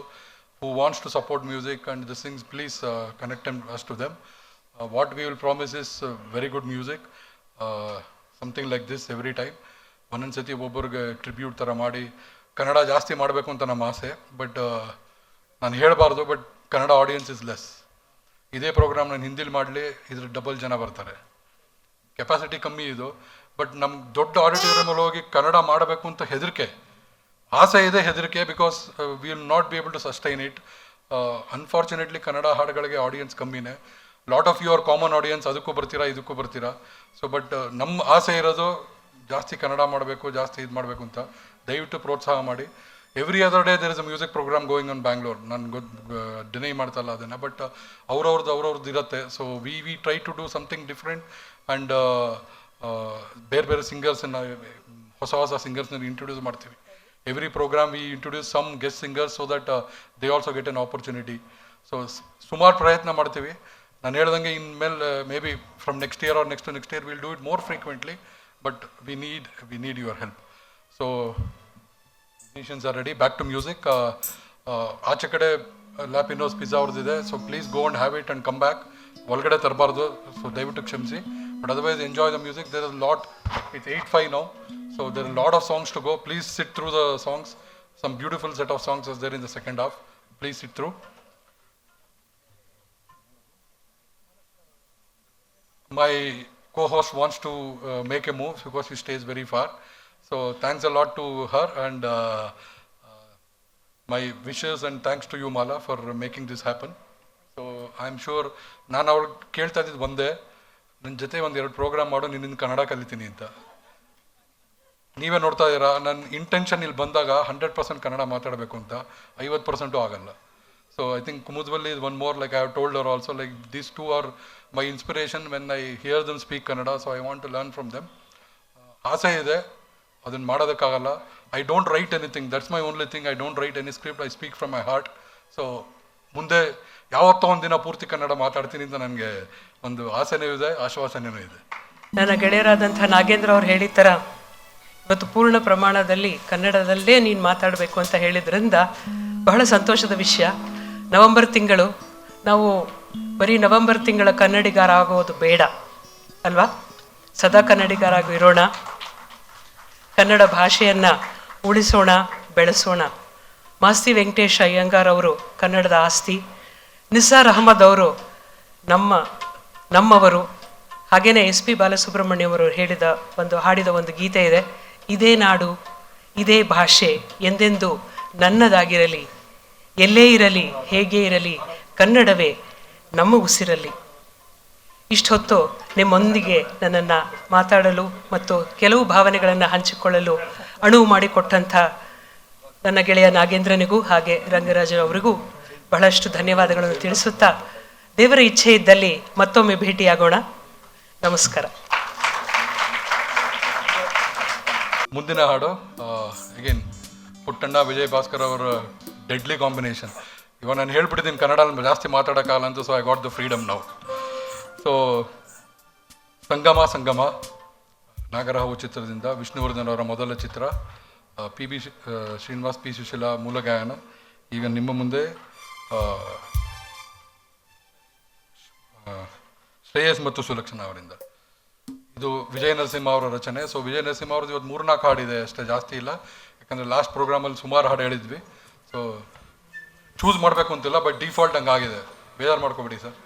who wants to support music and these things, please connect us to them. What we will promise is very good music, something like this every time. ಒಂದೊಂದು ಸತಿ ಒಬ್ಬರಿಗೆ tribute ಥರ ಮಾಡಿ ಕನ್ನಡ ಜಾಸ್ತಿ ಮಾಡಬೇಕು ಅಂತ ನಮ್ಮ ಆಸೆ. ಬಟ್ ನಾನು ಹೇಳಬಾರ್ದು, but Kannada audience is less. ಇದೇ ಪ್ರೋಗ್ರಾಮ್ ನಾನು ಹಿಂದಿಲಿ ಮಾಡಲಿ, ಇದ್ರ ಡಬಲ್ ಜನ ಬರ್ತಾರೆ. ಕೆಪಾಸಿಟಿ ಕಮ್ಮಿ ಇದು, ಬಟ್ ನಮ್ಗೆ ದೊಡ್ಡ ಆಡಿಟೋರಿಯಮಲ್ಲಿ ಹೋಗಿ ಕನ್ನಡ ಮಾಡಬೇಕು ಅಂತ ಹೆದರಿಕೆ, ಆಸೆ ಇದೆ, ಹೆದರಿಕೆ. Because we will not be able to sustain it. Unfortunately Kannada ಹಾಡುಗಳಿಗೆ ಆಡಿಯನ್ಸ್ ಕಮ್ಮಿನೇ. Lot of you are common audience, ಅದಕ್ಕೂ ಬರ್ತೀರಾ, ಇದಕ್ಕೂ ಬರ್ತೀರಾ. ಸೊ ಬಟ್ ನಮ್ಮ ಆಸೆ ಇರೋದು ಜಾಸ್ತಿ ಕನ್ನಡ ಮಾಡಬೇಕು, ಜಾಸ್ತಿ ಇದು ಮಾಡಬೇಕು ಅಂತ. ದಯವಿಟ್ಟು ಪ್ರೋತ್ಸಾಹ ಮಾಡಿ. Every other day there is a music programme going on Bangalore. ನಾನು ಡಿನೈ ಮಾಡ್ತಲ್ಲ ಅದನ್ನು, ಬಟ್ ಅವ್ರವ್ರದ್ದು ಇರುತ್ತೆ. So we try to do something different and ಬೇರೆ ಬೇರೆ ಸಿಂಗರ್ಸನ್ನು, ಹೊಸ ಹೊಸ ಸಿಂಗರ್ಸ್ನ ಇಂಟ್ರೊಡ್ಯೂಸ್ ಮಾಡ್ತೀವಿ. Every programme we introduce some guest singers so that they also get an opportunity. So ಸುಮಾರು ಪ್ರಯತ್ನ ಮಾಡ್ತೀವಿ. ನಾನು ಹೇಳ್ದಂಗೆ ಇನ್ಮೇಲೆ maybe from next year or next year will do it more frequently, but we need your help. So musicians are ready. Back to music. ಆಚೆ ಕಡೆ Lapinoz pizza ಅವ್ರದ್ದಿದೆ. So please go and have it and come back. ಒಳಗಡೆ ತರಬಾರ್ದು, so ದಯವಿಟ್ಟು ಕ್ಷಮಿಸಿ. But otherwise enjoy the music. There is lot. It's 8:05 now. So there are a lot of songs to go. Please sit through the songs. Some beautiful set of songs is there in the second half. Please sit through. My co-host wants to make a move because she stays very far. So thanks a lot to her, and my wishes and thanks to you, Mala, for making this happen. So I'm sure ನಾನು ಅವ್ಳು ಕೇಳ್ತಾ ಇದ್ದಿದ್ದು ಒಂದೇ, ನನ್ನ ಜೊತೆ 1-2 program ಮಾಡು, ನಿನ್ನಿಂದ ಕನ್ನಡ ಕಲಿತೀನಿ ಅಂತ. ನೀವೇ ನೋಡ್ತಾ ಇದ್ದೀರಾ, ನನ್ನ ಇಂಟೆನ್ಷನ್ ಇಲ್ಲಿ ಬಂದಾಗ 100% ಕನ್ನಡ ಮಾತಾಡಬೇಕು ಅಂತ, 50% ಆಗಲ್ಲ. So I think Kumudvalli is one more, like I have told her also, like these two are my inspiration when I hear them speak Kannada, so I want to learn from them. ಆಸೆ ಇದೆ, ಅದನ್ನು ಮಾಡೋದಕ್ಕಾಗಲ್ಲ. I don't write anything, that's my only thing. I don't write any script, I speak from my heart. So ಮುಂದೆ ಯಾವತ್ತೋ ಒಂದಿನ ಪೂರ್ತಿ ಕನ್ನಡ ಮಾತಾಡ್ತೀನಿ ಅಂತ ನನಗೆ ಒಂದು ಆಸೆನೂ ಇದೆ, ಆಶ್ವಾಸನೆಯೂ ಇದೆ. ನನ್ನ ಗೆಳೆಯರಾದಂಥ ನಾಗೇಂದ್ರ ಅವ್ರು ಹೇಳಿದ ಥರ ಇವತ್ತು ಪೂರ್ಣ ಪ್ರಮಾಣದಲ್ಲಿ ಕನ್ನಡದಲ್ಲೇ ನೀನು ಮಾತಾಡಬೇಕು ಅಂತ ಹೇಳಿದ್ರಿಂದ ಬಹಳ ಸಂತೋಷದ ವಿಷಯ. ನವಂಬರ್ ತಿಂಗಳು ನಾವು ಬರೀ ನವಂಬರ್ ತಿಂಗಳ ಕನ್ನಡಿಗರ ಆಗೋದು ಬೇಡ ಅಲ್ವಾ, ಸದಾ ಕನ್ನಡಿಗರಾಗಿ ಇರೋಣ, ಕನ್ನಡ ಭಾಷೆಯನ್ನು ಉಳಿಸೋಣ, ಬೆಳೆಸೋಣ. ಮಾಸ್ತಿ ವೆಂಕಟೇಶ್ ಅಯ್ಯಂಗಾರ್ ಅವರು ಕನ್ನಡದ ಆಸ್ತಿ, ನಿಸಾರ್ ಅಹಮದ್ ಅವರು ನಮ್ಮವರು. ಹಾಗೆಯೇ SP ಬಾಲಸುಬ್ರಹ್ಮಣ್ಯಂ ಅವರು ಹಾಡಿದ ಒಂದು ಗೀತೆ ಇದೆ, ಇದೇ ನಾಡು ಇದೇ ಭಾಷೆ ಎಂದೆಂದು ನನ್ನದಾಗಿರಲಿ, ಎಲ್ಲೇ ಇರಲಿ ಹೇಗೆ ಇರಲಿ ಕನ್ನಡವೇ ನಮ್ಮ ಉಸಿರಲ್ಲಿ. ಇಷ್ಟೊತ್ತು ನಿಮ್ಮೊಂದಿಗೆ ನನ್ನನ್ನು ಮಾತಾಡಲು ಮತ್ತು ಕೆಲವು ಭಾವನೆಗಳನ್ನು ಹಂಚಿಕೊಳ್ಳಲು ಅನುವು ಮಾಡಿಕೊಟ್ಟಂಥ ನನ್ನ ಗೆಳೆಯ ನಾಗೇಂದ್ರನಿಗೂ ಹಾಗೆ ರಂಗರಾಜ್ ಅವರಿಗೂ ಬಹಳಷ್ಟು ಧನ್ಯವಾದಗಳನ್ನು ತಿಳಿಸುತ್ತಾ, ದೇವರ ಇಚ್ಛೆ ಇದ್ದಲ್ಲಿ ಮತ್ತೊಮ್ಮೆ ಭೇಟಿಯಾಗೋಣ. ನಮಸ್ಕಾರ. ಮುಂದಿನ ಹಾಡು ಅಗೇನ್ ಪುಟ್ಟಣ್ಣ ವಿಜಯ್ ಭಾಸ್ಕರ್ ಅವರ ಡೆಡ್ಲಿ ಕಾಂಬಿನೇಷನ್. ಇವಾಗ ನಾನು ಹೇಳ್ಬಿಟ್ಟಿದ್ದೀನಿ ಕನ್ನಡ ಜಾಸ್ತಿ ಮಾತಾಡೋಕ್ಕಾಗಲ್ಲ ಅಂತ, so I got the freedom now. So ಸಂಗಮ ನಾಗರಹಾವು ಚಿತ್ರದಿಂದ, ವಿಷ್ಣುವರ್ಧನ್ ಅವರ ಮೊದಲ ಚಿತ್ರ, PB ಶ್ರೀನಿವಾಸ್, P ಸುಶೀಲಾ ಮೂಲ ಗಾಯನ. ಈಗ ನಿಮ್ಮ ಮುಂದೆ ಶ್ರೇಯಸ್ ಮತ್ತು ಸುಲಕ್ಷಣ ಅವರಿಂದ ಇದು ವಿಜಯ ನರಸಿಂಹ ಅವರ ರಚನೆ. ಸೊ ವಿಜಯ ನರಸಿಂಹ ಅವ್ರದ್ದು ಇವತ್ತು 3-4 ಹಾಡಿದೆ ಅಷ್ಟೇ, ಜಾಸ್ತಿ ಇಲ್ಲ. ಯಾಕಂದರೆ ಲಾಸ್ಟ್ ಪ್ರೋಗ್ರಾಮಲ್ಲಿ ಸುಮಾರು ಹಾಡು ಹೇಳಿದ್ವಿ. ಸೊ ಚೂಸ್ ಮಾಡಬೇಕು ಅಂತಿಲ್ಲ, ಬಟ್ ಡಿಫಾಲ್ಟ್ ಹಂಗಾಗಿದೆ, ಬೇಜಾರು ಮಾಡ್ಕೊಬೇಡಿ ಸರ್.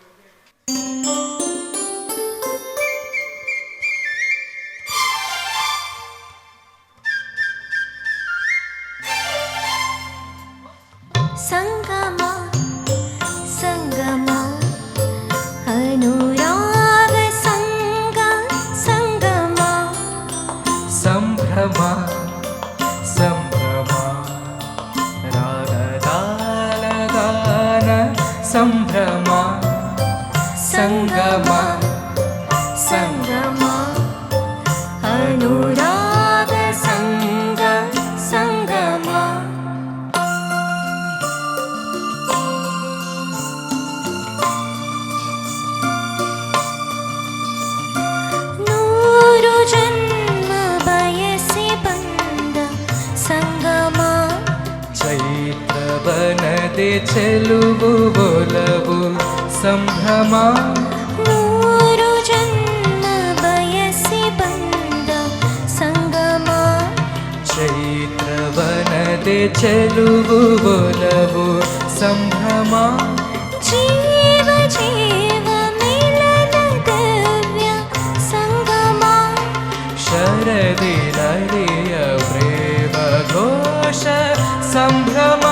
ಸಂಗಮ ಸಂಗಮ ಅನುರಾಗ ಸಂಗ ಸಂಗಮ ಸಂಭ್ರಮ ಸಂಭ್ರಮ ರಾಗದಾಲಗಾನ ಸಂಭ್ರಮ ಸಂಗಮ ಸಂಗಮ ಅನುರಾಗ ಸಂಗ ಸಂಗಮ ನೂರು ಜನ್ಮ ಬಯಸಿ ಬಂದ ಸಂಗಮ ಚೈತ್ರವನದೆ ಚೆಲುವು ಒಲವು ಸಂಭ್ರಮ ನೂರು ಜನ್ಮ ಬಯಸಿ ಬಂದ ಸಂಗಮ ಚೈತ್ರವನದೆ ಚೆಲುವು ಒಲವು ಸಂಭ್ರಮ ಜೀವ ಜೀವ ಮಿಲನ ದಿವ್ಯ ಸಂಗಮ ಶರದಿ ನರಿಯ ಪ್ರೇಮ ಘೋಷ ಸಂಭ್ರಮ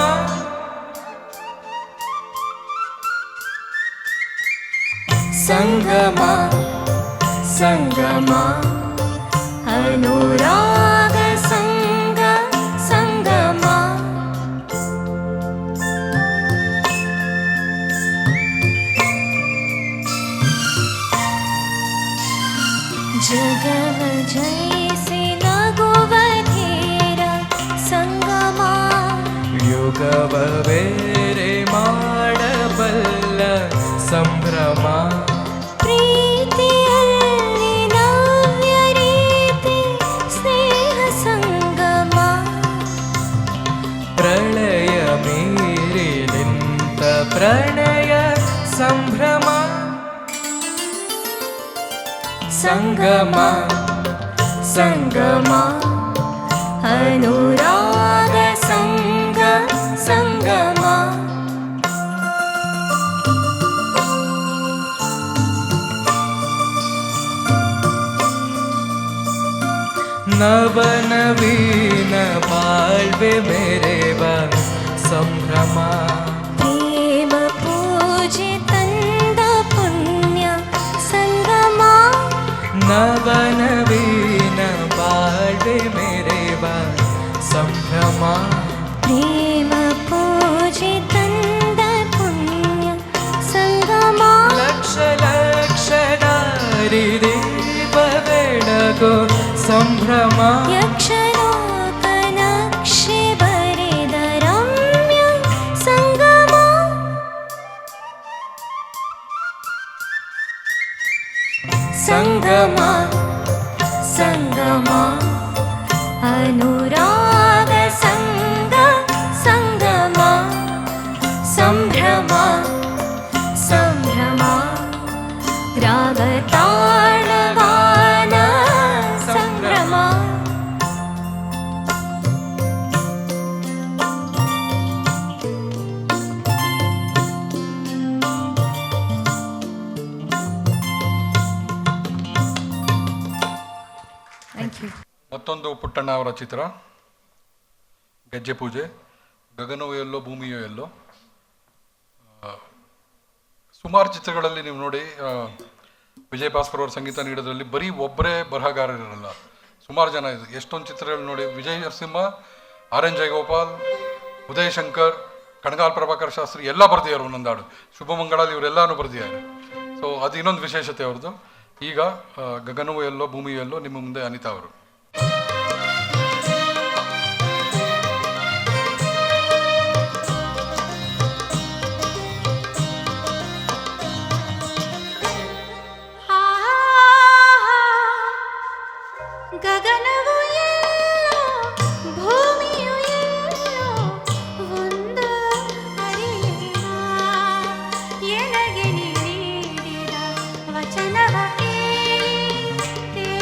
ಸಂಗಮ ಸಂಗಮ ಅನುರಾಗ ಸಂಗ ಸಂಗಮ ಜಗವ ಜಯಿಸಿ ನಗುವ ಧೀರ ಸಂಗಮ ಯುಗವ ಬೇರೆ ಮಾಡಬಲ್ಲ ಸಂಭ್ರಮ ಪ್ರೀತಿಯಲ್ಲಿ ನವ್ಯ ರೀತಿ ಸ್ನೇಹ ಸಂಗಮ ಪ್ರಳಯ ಮೀರಿ ನಿಂತ ಪ್ರಣಯ ಸಂಭ್ರಮ ಸಂಗಮ ಸಂಗಮ ಅನುರಾಗ ಸಂಗ ಸಂಗಮ ನವನವೀನ ಬಾಳ್ವೆ ಮೆರೆವ ಸಂಭ್ರಮ ಪ್ರೇಮ ಪೂಜೆ ತಂದ ಪುಣ್ಯ ಸಂಗಮ ನವನವೀನ ಬಾಳ್ವೆ ಮೆರೆವ ಸಂಭ್ರಮ ಪ್ರೇಮ ಪೂಜೆ ತಂದ ಪುಣ್ಯ ಸಂಗಮ ಲಕ್ಷ ಲಕ್ಷ ದಾರಿ ದೀಪ ಬೆಳಗೋ ಸಂಭ್ರಮ ಯಕ್ಷಲೋಕ ನಕ್ಷೆ ಬರೆದ ರಮ್ಯ ಸಂಗಮ ಸಂಗಮ ಸಂಗಮ ಅನುರಾಗ ಸಂಗ ಸಂಗಮ ಸಂಭ್ರಮ ಸಂಭ್ರಮ ರಾಗ ತಾಳಗಾನ ಸಂಭ್ರಮ ಮತ್ತೊಂದು ಪುಟ್ಟಣ್ಣ ಅವರ ಚಿತ್ರ ಗೆಜ್ಜೆ ಪೂಜೆ. ಗಗನವೋ ಎಲ್ಲೋ ಭೂಮಿಯೋ ಎಲ್ಲೋ. ಸುಮಾರು ಚಿತ್ರಗಳಲ್ಲಿ ನೀವು ನೋಡಿ ವಿಜಯ್ ಭಾಸ್ಕರ್ ಅವರ ಸಂಗೀತ ನೀಡೋದ್ರಲ್ಲಿ ಬರೀ ಒಬ್ಬರೇ ಬರಹಗಾರರಿರಲ್ಲ, ಸುಮಾರು ಜನ ಇದೆ. ಎಷ್ಟೊಂದು ಚಿತ್ರಗಳು ನೋಡಿ, ವಿಜಯ್ ನರಸಿಂಹ, ಆರ್ ಎನ್ ಜಯಗೋಪಾಲ್, ಉದಯ್ ಶಂಕರ್, ಕಣಗಾಲ್ ಪ್ರಭಾಕರ್ ಶಾಸ್ತ್ರಿ ಎಲ್ಲ ಬರ್ದಿದ್ದಾರೆ ಒಂದೊಂದು ಹಾಡು. ಶುಭಮಂಗಳಲ್ಲಿ ಇವರೆಲ್ಲಾನು ಬರ್ದಿದ್ದಾರೆ. ಸೊ ಅದು ಇನ್ನೊಂದು ವಿಶೇಷತೆ ಅವ್ರದ್ದು. ಈಗ ಗಗನವೋ ಎಲ್ಲೋ ಭೂಮಿಯೋ ಎಲ್ಲೋ ನಿಮ್ಮ ಮುಂದೆ ಅನಿತಾ ಅವರು. ಗಗನವು ಎಲ್ಲೋ ಭೂಮಿಯು ಎಲ್ಲೋ ಒಂದು ಅರಿವಿನ ಎನಗೆ ನೀಡಿದ ವಚನವ ಕೇಳಿ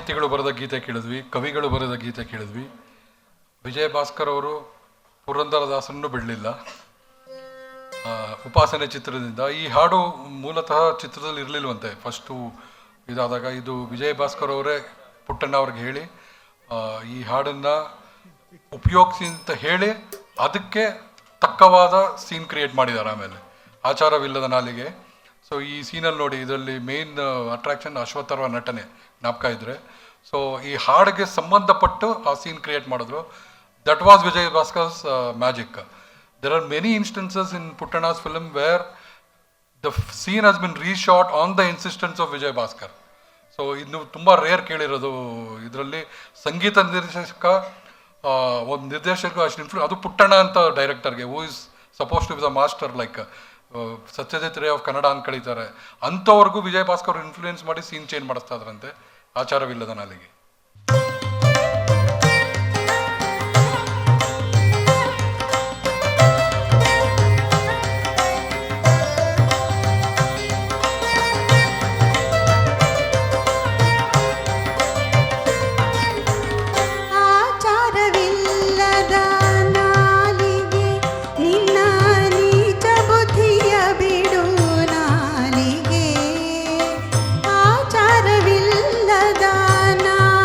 ಸಾಹಿತಿಗಳು ಬರೆದ ಗೀತೆ ಕೇಳಿದ್ವಿ, ಕವಿಗಳು ಬರೆದ ಗೀತೆ ಕೇಳಿದ್ವಿ. ವಿಜಯ ಭಾಸ್ಕರ್ ಅವರು ಪುರಂದರದಾಸರನ್ನು ಬಿಡಲಿಲ್ಲ. ಉಪಾಸನೆ ಚಿತ್ರದಿಂದ ಈ ಹಾಡು ಮೂಲತಃ ಚಿತ್ರದಲ್ಲಿ ಇರಲಿಲ್ವಂತೆ. ಫಸ್ಟು ಇದಾದಾಗ ಇದು ವಿಜಯ ಭಾಸ್ಕರ್ ಅವರೇ ಪುಟ್ಟಣ್ಣ ಅವ್ರಿಗೆ ಹೇಳಿ ಈ ಹಾಡನ್ನು ಉಪಯೋಗಿಸಿ ಅಂತ ಹೇಳಿ ಅದಕ್ಕೆ ತಕ್ಕವಾದ ಸೀನ್ ಕ್ರಿಯೇಟ್ ಮಾಡಿದ್ದಾರೆ. ಆಮೇಲೆ ಆಚಾರವಿಲ್ಲದ ನಾಲಿಗೆ. ಸೊ ಈ ಸೀನಲ್ಲಿ ನೋಡಿ, ಇದರಲ್ಲಿ ಮೇನ್ ಅಟ್ರಾಕ್ಷನ್ ಅಶ್ವತ್ಥರ್ವ ನಟನೆ, ಜ್ಞಾಪಕ ಇದ್ದರೆ. ಸೊ ಈ ಹಾಡಿಗೆ ಸಂಬಂಧಪಟ್ಟು ಆ ಸೀನ್ ಕ್ರಿಯೇಟ್ ಮಾಡಿದ್ರು. That was Vijay Bhaskar's magic. There are many instances in Puttana's film where the scene has been reshot on the insistence of Vijay Bhaskar. So ಇದು ತುಂಬ ರೇರ್ ಕೇಳಿರೋದು. ಇದರಲ್ಲಿ ಸಂಗೀತ ನಿರ್ದೇಶಕ ಒಂದು ನಿರ್ದೇಶಕ ಅಷ್ಟು ಅದು ಪುಟ್ಟಣ್ಣ ಅಂತ ಡೈರೆಕ್ಟರ್ಗೆ, who is suppose to be the master, like Satyajit Ray of Kannada ಅಂತ ಕರೀತಾರೆ. ಅಂಥವ್ರಿಗೂ ವಿಜಯ್ ಭಾಸ್ಕರ್ ಇನ್ಫ್ಲೂಯೆನ್ಸ್ ಮಾಡಿ ಸೀನ್ ಚೇಂಜ್ ಮಾಡಿಸ್ತಾ ಇದ್ರಂತೆ ಆಚಾರವಿಲ್ಲದ ನಾಲಿಗೆ. ಆಚಾರವಿಲ್ಲದ ನಾಲಿಗೆ ನಿನ್ನ ನೀಚ ಬುದ್ಧಿಯ ಬಿಡು ನಾಲಿಗೆ. ಆಚಾರವಿಲ್ಲದ ನಾಲಿಗೆ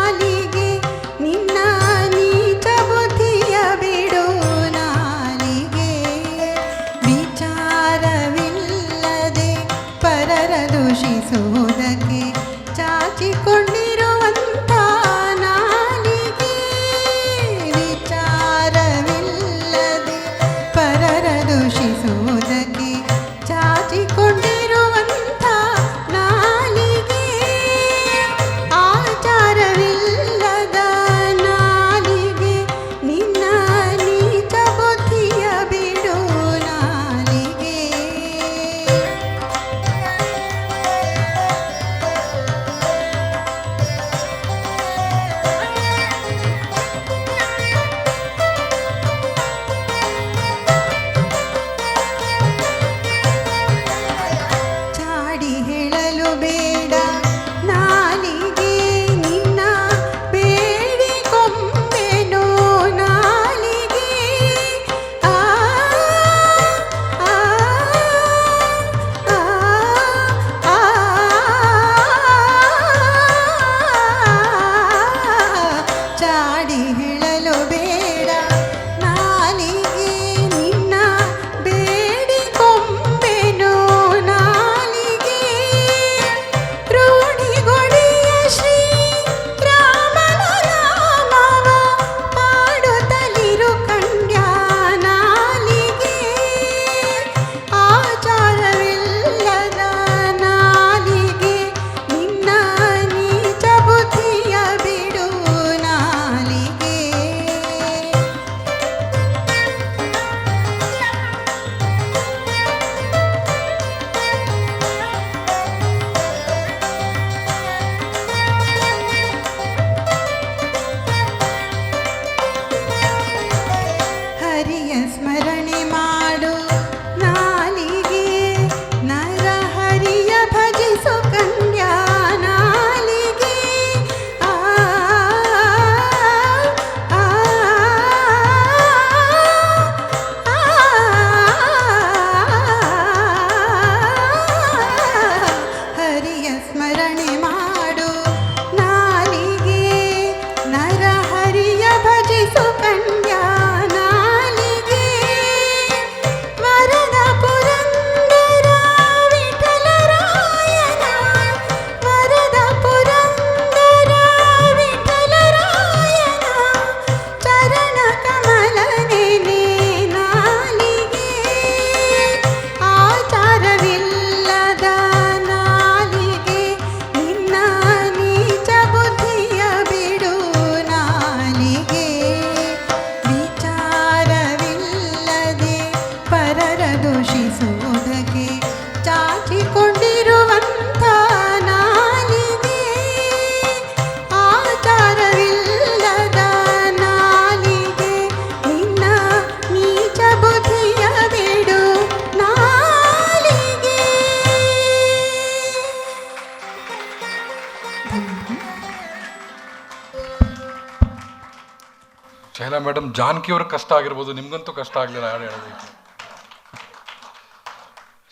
ಶೈಲಾ ಮೇಡಮ್, ಜಾನಕಿ ಅವ್ರಿಗೆ ಕಷ್ಟ ಆಗಿರ್ಬೋದು, ನಿಮ್ಗಂತೂ ಕಷ್ಟ ಆಗಲಿಲ್ಲ ಹಾಡು ಹೇಳೋದಕ್ಕೆ.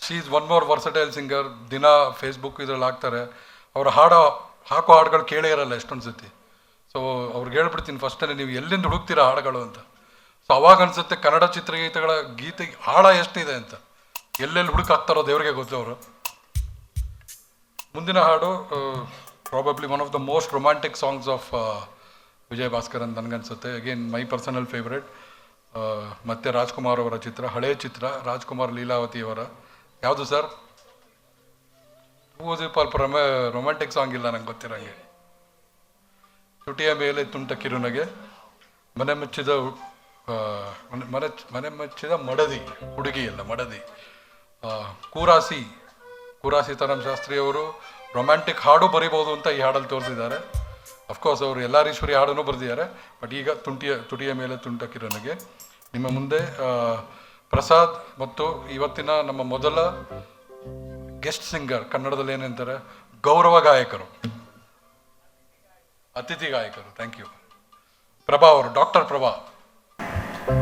She is one more versatile singer. ದಿನ ಫೇಸ್ಬುಕ್ ಇದ್ರಲ್ಲಿ ಹಾಕ್ತಾರೆ. ಅವ್ರ ಹಾಕೋ ಹಾಡುಗಳು ಕೇಳೇ ಇರಲ್ಲ ಎಷ್ಟೊಂದು ಸತಿ. ಸೊ ಅವ್ರಿಗೆ ಹೇಳ್ಬಿಡ್ತೀನಿ ಫಸ್ಟೇ, ನೀವು ಎಲ್ಲಿಂದ ಹುಡುಕ್ತೀರಾ ಹಾಡುಗಳು ಅಂತ. ಸೊ ಅವಾಗ ಅನಿಸುತ್ತೆ ಕನ್ನಡ ಚಿತ್ರಗೀತೆಗಳ ಗೀತೆ ಆಳ ಎಷ್ಟಿದೆ ಅಂತ. ಎಲ್ಲೆಲ್ಲಿ ಹುಡುಕಾಗ್ತಾರೋ ದೇವ್ರಿಗೆ ಗೊತ್ತು ಅವರು. ಮುಂದಿನ ಹಾಡು probably one of the most romantic songs of Vijay Bhaskar ಅಂತ ನನಗನ್ಸುತ್ತೆ. Again my personal favourite. ಮತ್ತು ರಾಜ್ಕುಮಾರ್ ಅವರ ಚಿತ್ರ, ಹಳೆಯ ಚಿತ್ರ, ರಾಜ್ಕುಮಾರ್ ಲೀಲಾವತಿಯವರ. ಯಾವುದು ಸರ್? ಸ್ವಲ್ಪ ರೊಮ್ಯಾಂಟಿಕ್ ಸಾಂಗ್ ಇಲ್ಲ ನಂಗೆ ಗೊತ್ತಿರಂಗೆ. ತುಟಿಯ ಮೇಲೆ ತುಂಟ ಕಿರುನಗೆ, ಮನೆ ಮೆಚ್ಚಿದ ಮಡದಿ, ಹುಡುಗಿ ಅಲ್ಲ ಮಡದಿ. ಕೂರಾಸಿ ಸೀತಾರಾಮ್ ಶಾಸ್ತ್ರಿ ಅವರು ರೊಮ್ಯಾಂಟಿಕ್ ಹಾಡು ಬರೀಬೋದು ಅಂತ ಈ ಹಾಡಲ್ಲಿ ತೋರಿಸಿದ್ದಾರೆ. ಅಫ್ಕೋರ್ಸ್ ಅವರು ಎಲ್ಲಾರೀಶ್ವರಿ ಹಾಡನ್ನು ಬರೆದಿದ್ದಾರೆ. ಬಟ್ ಈಗ ತುಟಿಯ ಮೇಲೆ ತುಂಟ ಕಿರುನಗೆ. ನಿಮ್ಮ ಮುಂದೆ ಪ್ರಸಾದ್ ಮತ್ತು ಇವತ್ತಿನ ನಮ್ಮ ಮೊದಲ ಗೆಸ್ಟ್ ಸಿಂಗರ್, ಕನ್ನಡದಲ್ಲಿ ಏನಂತಾರೆ, ಗೌರವ ಗಾಯಕರು, ಅತಿಥಿ ಗಾಯಕರು. Thank you. ಪ್ರಭಾ ಅವರು, doctor Prabha.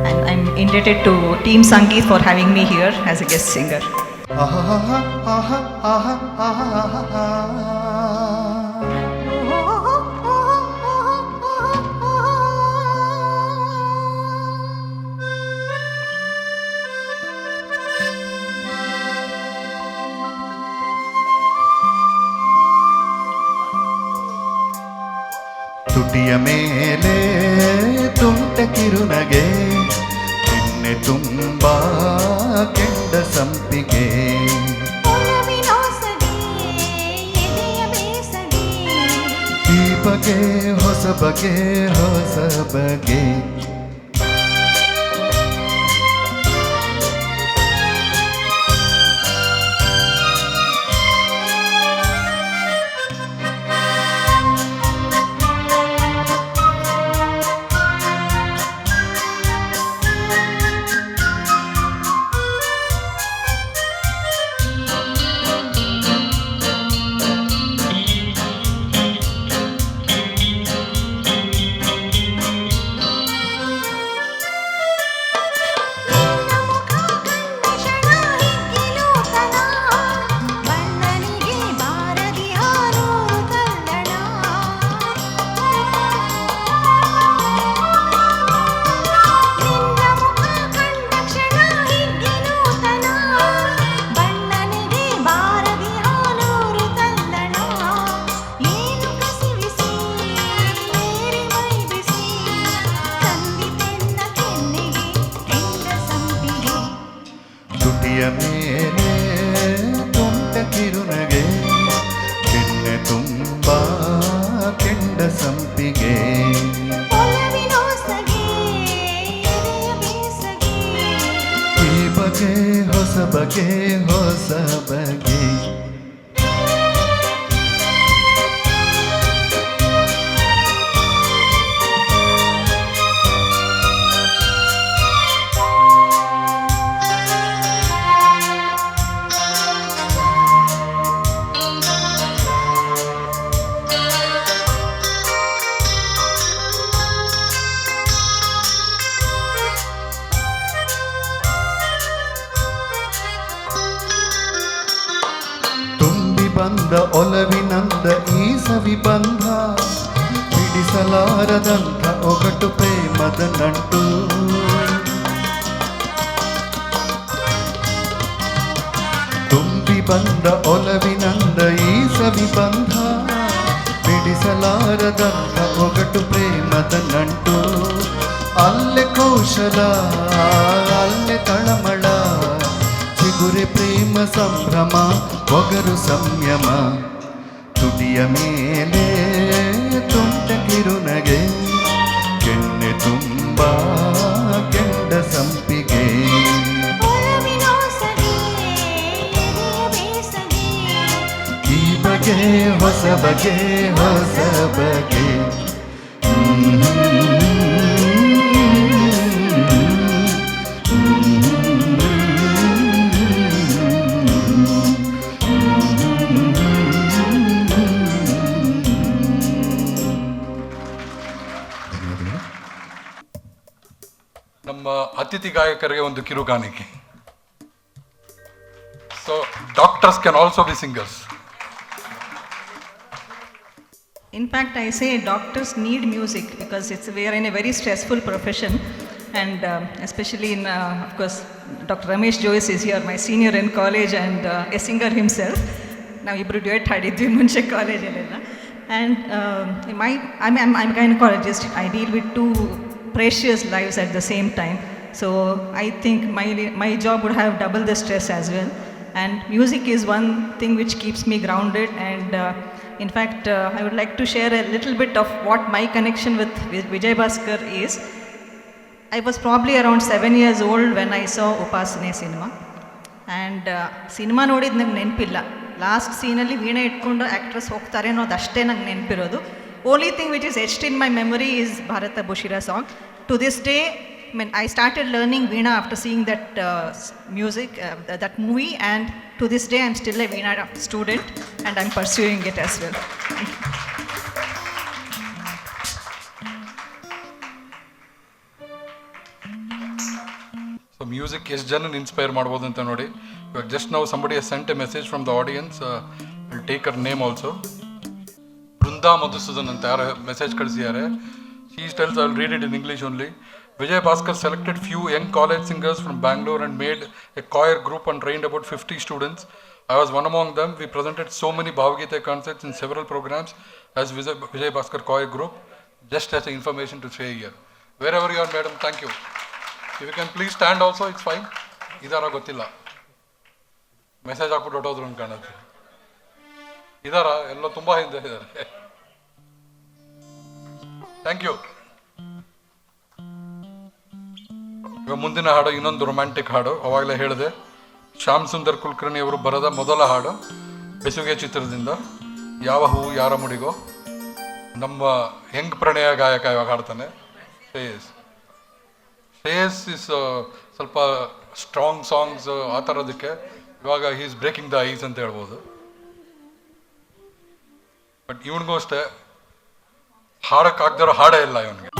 And I'm indebted to Team Sangeet for having me here as a guest singer. ತುಟಿಯ ಮೇಲೆ ತುಂಟ ಕಿರುನಗೆ, ಎಣ್ಣೆ ತುಂಬ ಕೆಂಡ ಸಂಪಿಗೆ, ಈ ಬಗೆ ಹೊಸ ಬಗೆ ಹೊಸ ಬಗೆ. ತುಟಿಯ ಮೇಲೆ ತುಂಟ ಕಿರುನಗೆ, ಕೆನ್ನೆ ತುಂಬ ಕೆಂಡ ಸಂಪಿಗೆ, ಈ ಬಗೆ ಹೊಸ ಬಗೆ ಹೊಸ ಬಗೆ. ಬಂದ ಒಲವಿನಂದ ಈ ಸವಿಬಂಧ, ಬಿಡಿಸಲಾರದಂಥ ಒಗಟು ಪ್ರೇಮದ ನಂಟು. ತುಂಬಿ ಬಂದ ಒಲವಿನಂದ ಈ ಸವಿಬಂಧ, ಬಿಡಿಸಲಾರದಂಥ ಒಗಟು ಪ್ರೇಮದ ನಂಟು. ಅಲ್ಲೆ ಕೌಶಲ ಅಲ್ಲೆ ತಳಮಳ, ಚಿಗುರೆ ಪ್ರೇಮ ಸಂಭ್ರಮ ಒಗರು ಸಂಯಮ. ತುಟಿಯ ಮೇಲೆ ತುಂಟ ಕಿರುನಗೆ, ಕೆನ್ನೆ ತುಂಬ ಕೆಂಡ ಸಂಪಿಗೆ, ಈ ಬಗೆ ಹೊಸ ಬಗೆ ಹೊಸ ಬಗೆ. ನಮ್ಮ ಅತಿಥಿ ಗಾಯಕರಿಗೆ ಒಂದು ಕಿರುಕಾಣಿಕೆ. So doctors can also be singers. In fact, I say doctors need music because we are in a very stressful profession, and especially in, of course, Dr. Ramesh Joyce is here, my senior in college and a singer himself. Now, ibru duet hadidvi munche college alella, and I'm a gynecologist. I deal with two precious lives at the same time, so I think my job would have double the stress as well. And music is one thing which keeps me grounded, and in fact, I would like to share a little bit of what my connection with Vijay Bhaskar is. I was probably around 7 years old when I saw Upasane cinema. And cinema nodid nange nenpilla. Last scene alli veena itkondu actress hogtare ಅನ್ನೋದು ಅಷ್ಟೇ ನಂಗೆ ನೆನಪಿರೋದು. Only thing which is etched in my memory is Bharata Bushira song. To this day, I started learning Veena after seeing that music, that movie, and to this day I'm still a Veena student and I'm pursuing it as well. So music ಎಷ್ಟು ಜನ inspire ಮಾಡ್ಬೋದು ಅಂತ ನೋಡಿ. ಇವಾಗ just ನಾವು somebody has sent a message from the audience. I'll take her name also. Brinda Madhusudan ಅಂತ ಯಾರು message ಕಳಿಸಿದ್ದಾರೆ. She tells, I'll read it in English only. Vijay Bhaskar selected few young college singers from Bangalore and made a choir group and trained about 50 students. I was one among them. We presented so many Bhavagita concerts in several programs as Vijay Bhaskar choir group. Just as information to share here. Wherever you are, madam, thank you. If you can please stand also, it's fine. Idara gottilla. Message ಹಾಕ್ಬಿಟ್ಟು ಹೊಟ್ಟೋದ್ರು ಅಂತ ಕಾಣುತ್ತೆ. ಇದಾರ ಎಲ್ಲ ತುಂಬಾ ಹಿಂದೆ ಇದ್ದಾರೆ. Thank you. ಇವಾಗ ಮುಂದಿನ ಹಾಡು ಇನ್ನೊಂದು ರೊಮ್ಯಾಂಟಿಕ್ ಹಾಡು. ಅವಾಗಲೇ ಹೇಳಿದೆ, ಶ್ಯಾಮ್ ಸುಂದರ್ ಕುಲಕರ್ಣಿ ಅವರು ಬರೆದ ಮೊದಲ ಹಾಡು ಬೆಸುಗೆ ಚಿತ್ರದಿಂದ, ಯಾವ ಹೂವು ಯಾರ ಮುಡಿಗೋ. ನಮ್ಮ ಹೆಂಗ್ ಪ್ರಣಯ ಗಾಯಕ ಇವಾಗ ಹಾಡ್ತಾನೆ ಶ್ರೇಯಸ್. ಶ್ರೇಯಸ್ ಇಸ್ ಸ್ವಲ್ಪ ಸ್ಟ್ರಾಂಗ್ ಸಾಂಗ್ಸ್ ಆ ಥರದಕ್ಕೆ ಇವಾಗ he is breaking the ice ಅಂತ ಹೇಳ್ಬೋದು. ಬಟ್ ಇವನಿಗೂ ಅಷ್ಟೇ ಹಾಡಕ್ಕಾಗ್ದಿರೋ ಹಾಡೇ ಇಲ್ಲ ಇವನಿಗೆ.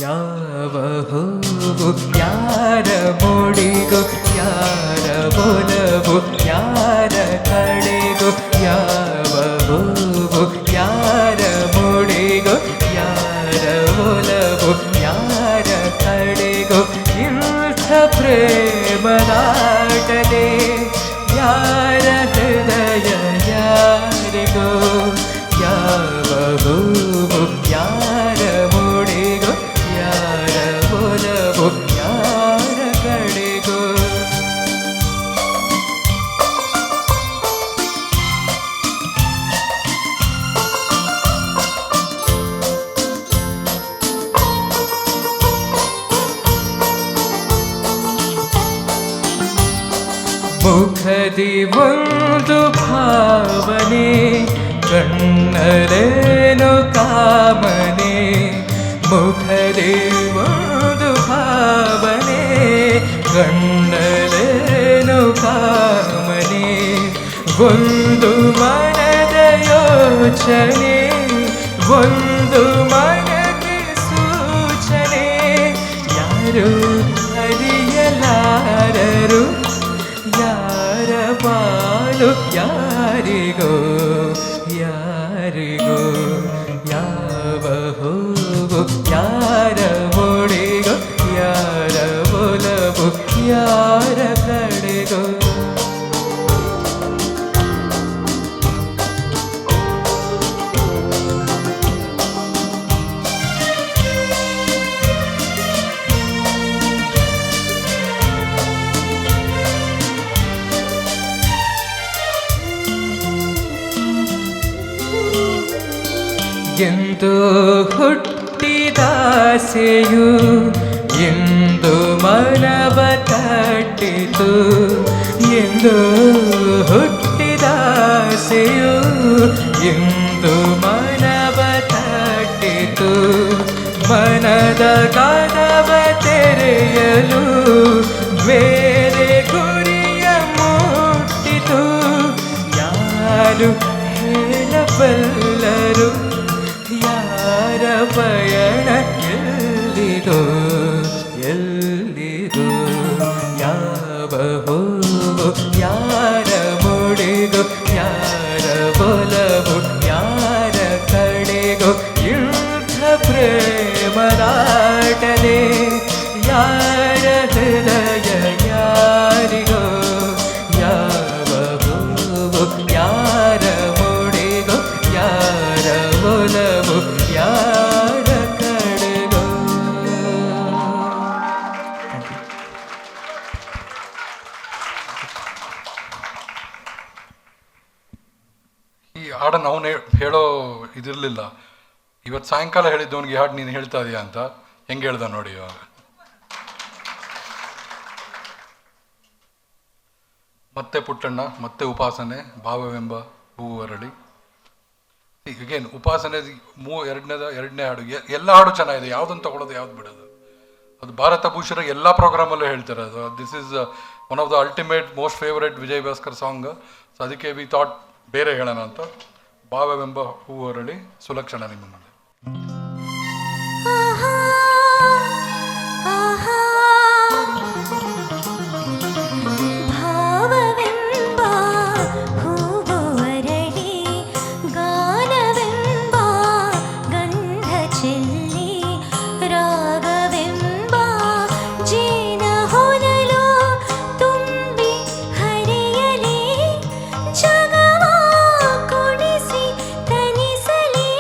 ಯಾವ ಹೂವು ಯಾರ ಮುಡಿಗೋ, ಯಾರ ಒಲವು ಯಾರ ಕಡೆಗೋ, ಯಾವ ಹೂವು ಯಾರ ಮುಡಿಗೋ, ಯಾರ ಒಲವು ಯಾರ ಕಡೆಗೋ. ಇಂಥ ಪ್ರೇಮನಾಟನೆ ಯಾರ ಹೃದಯ ಯಾರಿಗೋ, ಯಾವ ಹೂವು ಯಾರ ಮುಡಿಗೋ, ಯಾರ ಒಲವು ಯಾರ ಕಡೆಗೋ. ಮುಖದಿ ಒಂದು ಭಾವನೆ, ಕಣ್ಣಲೇನು ಕಾಮನೆ. ಮುಖದಿ ಒಂದು ಭಾವನೆ, ಕಣ್ಣಲೇನು ಕಾಮನೆ. ಒಂದು ಮನದ ಯೋಚನೆ, ಒಂದು ಮನಕ್ಕೆ ಸೂಚನೆ. ಯಾರು ಅರಿಯಲಾರರು, ಯಾರ ಬಾಳು ಯಾರಿಗೋ, ಯಾರಿಗೋ. ಯಾವ ಹೂವು ಯಾರ ಮುಡಿಗೋ, ಯಾರ ಒಲವು ಯಾರ ಕಡೆಗೋ. ಎಂದು ಹುಟ್ಟಿದಾಸೆಯು ಎಂದು ಮನವ ತಟ್ಟಿತು, ಎಂದು ಹುಟ್ಟಿದಾಸೆಯು ಎಂದು ಮನವ ತಟ್ಟಿತು. ಮನದ ಜ್ಞಾನದ ಕದವ ತೆರೆಯಲು ಬೇರೆ ಗುರಿಯ ಮುಟ್ಟಿತು. ಯಾರು ಹೇಳಬಲ್ಲರು ಯಾರ ಪಯಣ ಎಲ್ಲಿದು ಎಲ್ಲಿದು? ಯಾವ ಹೂವು ಯಾರ ಮುಡಿಗು ಯಾರ ಒಲವು ಯಾರ ಕಡೆಗೋ ಇಂಥ ಪ್ರೇಮದಾಟನೆ ಯಾರ ಹೃದಯ ಯಾರಿಗೋ? ಯಾವ ಹೂವು ಯಾರ ಮುಡಿಗೋ ಯಾರ ಒಲವು ಯಾರ ಕಡೆಗೋ? ಈ ಹಾಡನ್ನು ಅವನು ಹೇಳೋ ಇದಿರಲಿಲ್ಲ. ಇವತ್ತು ಸಾಯಂಕಾಲ ಹೇಳಿದ್ದವನಿಗೆ ಈ ಹಾಡು ನೀನು ಹೇಳ್ತಾ ಇದೀಯಾ ಅಂತ ಹೆಂಗೆ ಹೇಳ್ದ ನೋಡಿ ಇವಾಗ. ಮತ್ತೆ ಪುಟ್ಟಣ್ಣ, ಮತ್ತೆ ಉಪಾಸನೆ, ಭಾವವೆಂಬ ಹೂವು ಅರಳಿ. ಈಗೇನು ಉಪಾಸನೆ ಎರಡನೇ ಹಾಡು, ಎಲ್ಲ ಹಾಡು ಚೆನ್ನಾಗಿದೆ. ಯಾವುದನ್ನು ತಗೊಳ್ಳೋದು ಯಾವ್ದು ಬಿಡೋದು? ಅದು ಭಾರತ ಭೂಷಣ ಎಲ್ಲ ಪ್ರೋಗ್ರಾಮಲ್ಲೂ ಹೇಳ್ತಾರೆ. ಅದು this is one of the ultimate most favourite Vijay Bhaskar song. So ಅದಕ್ಕೆ ವಿ ಥಾಟ್ ಬೇರೆ ಹೇಳೋಣ ಅಂತ. ಭಾವವೆಂಬ ಹೂವು ಅರಳಿ ಸುಲಕ್ಷಣ ನಿಮ್ಮ ಮುಂದೆ. ಭಾವವೆಂಬ ಹೂವು ಅರಳಿ ಗಾನವೆಂಬ ಗಂಧ ಚೆಲ್ಲಿ ರಾಗವೆಂಬ ಜೀನ ಹೊನಲು ತುಂಬಿ ಹರಿಯಲಿ ಜಗವ ಕೊಡಿಸಿ ತನಿಸಲಿ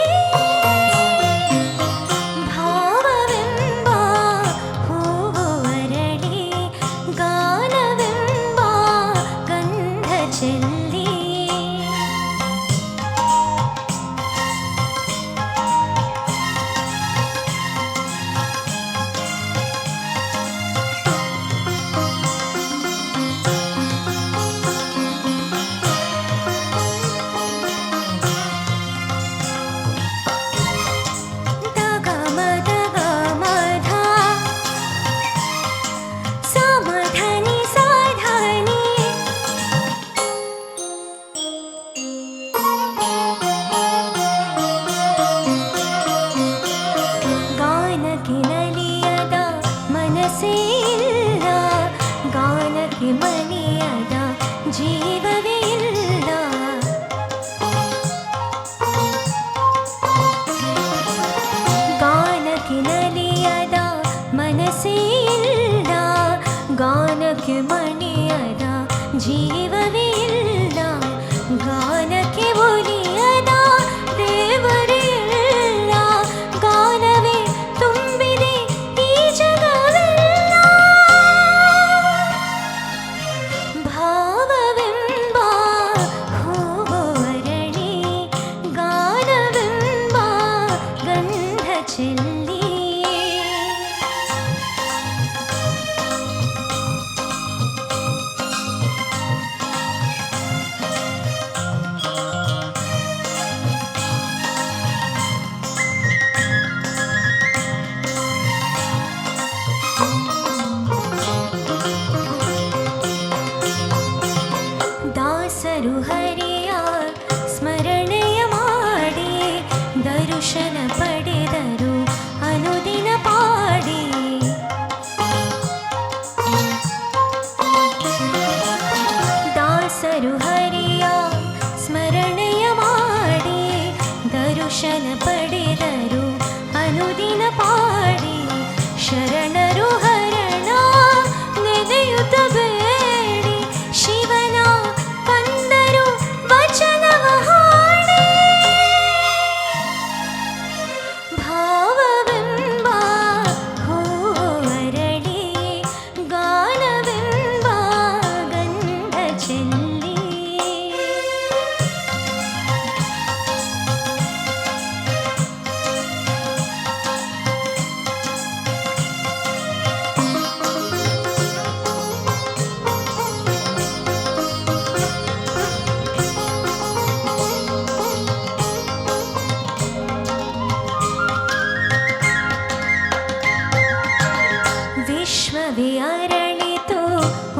ವಿಶ್ವವೇ ಅರಳಿತು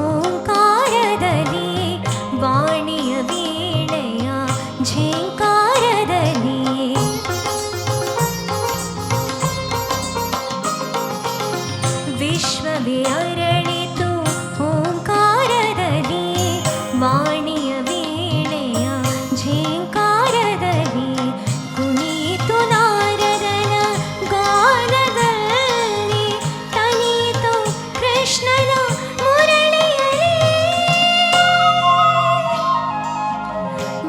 ಓಂಕಾರದಲ್ಲಿ ವಾಣಿಯ ವೀಣೆಯ ಝೇಂಕಾರದಲ್ಲಿ ವಿಶ್ವವೇ ಅರಳಿತು ಓಂಕಾರದಲ್ಲಿ ವಾಣಿಯ ವೀಣೆಯ ಝೇಂಕಾರದಲ್ಲಿ ಕುಣಿತು ನಾರದನ ಗಾನದಲ್ಲಿ ತನಿತು ಕೃಷ್ಣನ ಮುರಳಿಯಲ್ಲಿ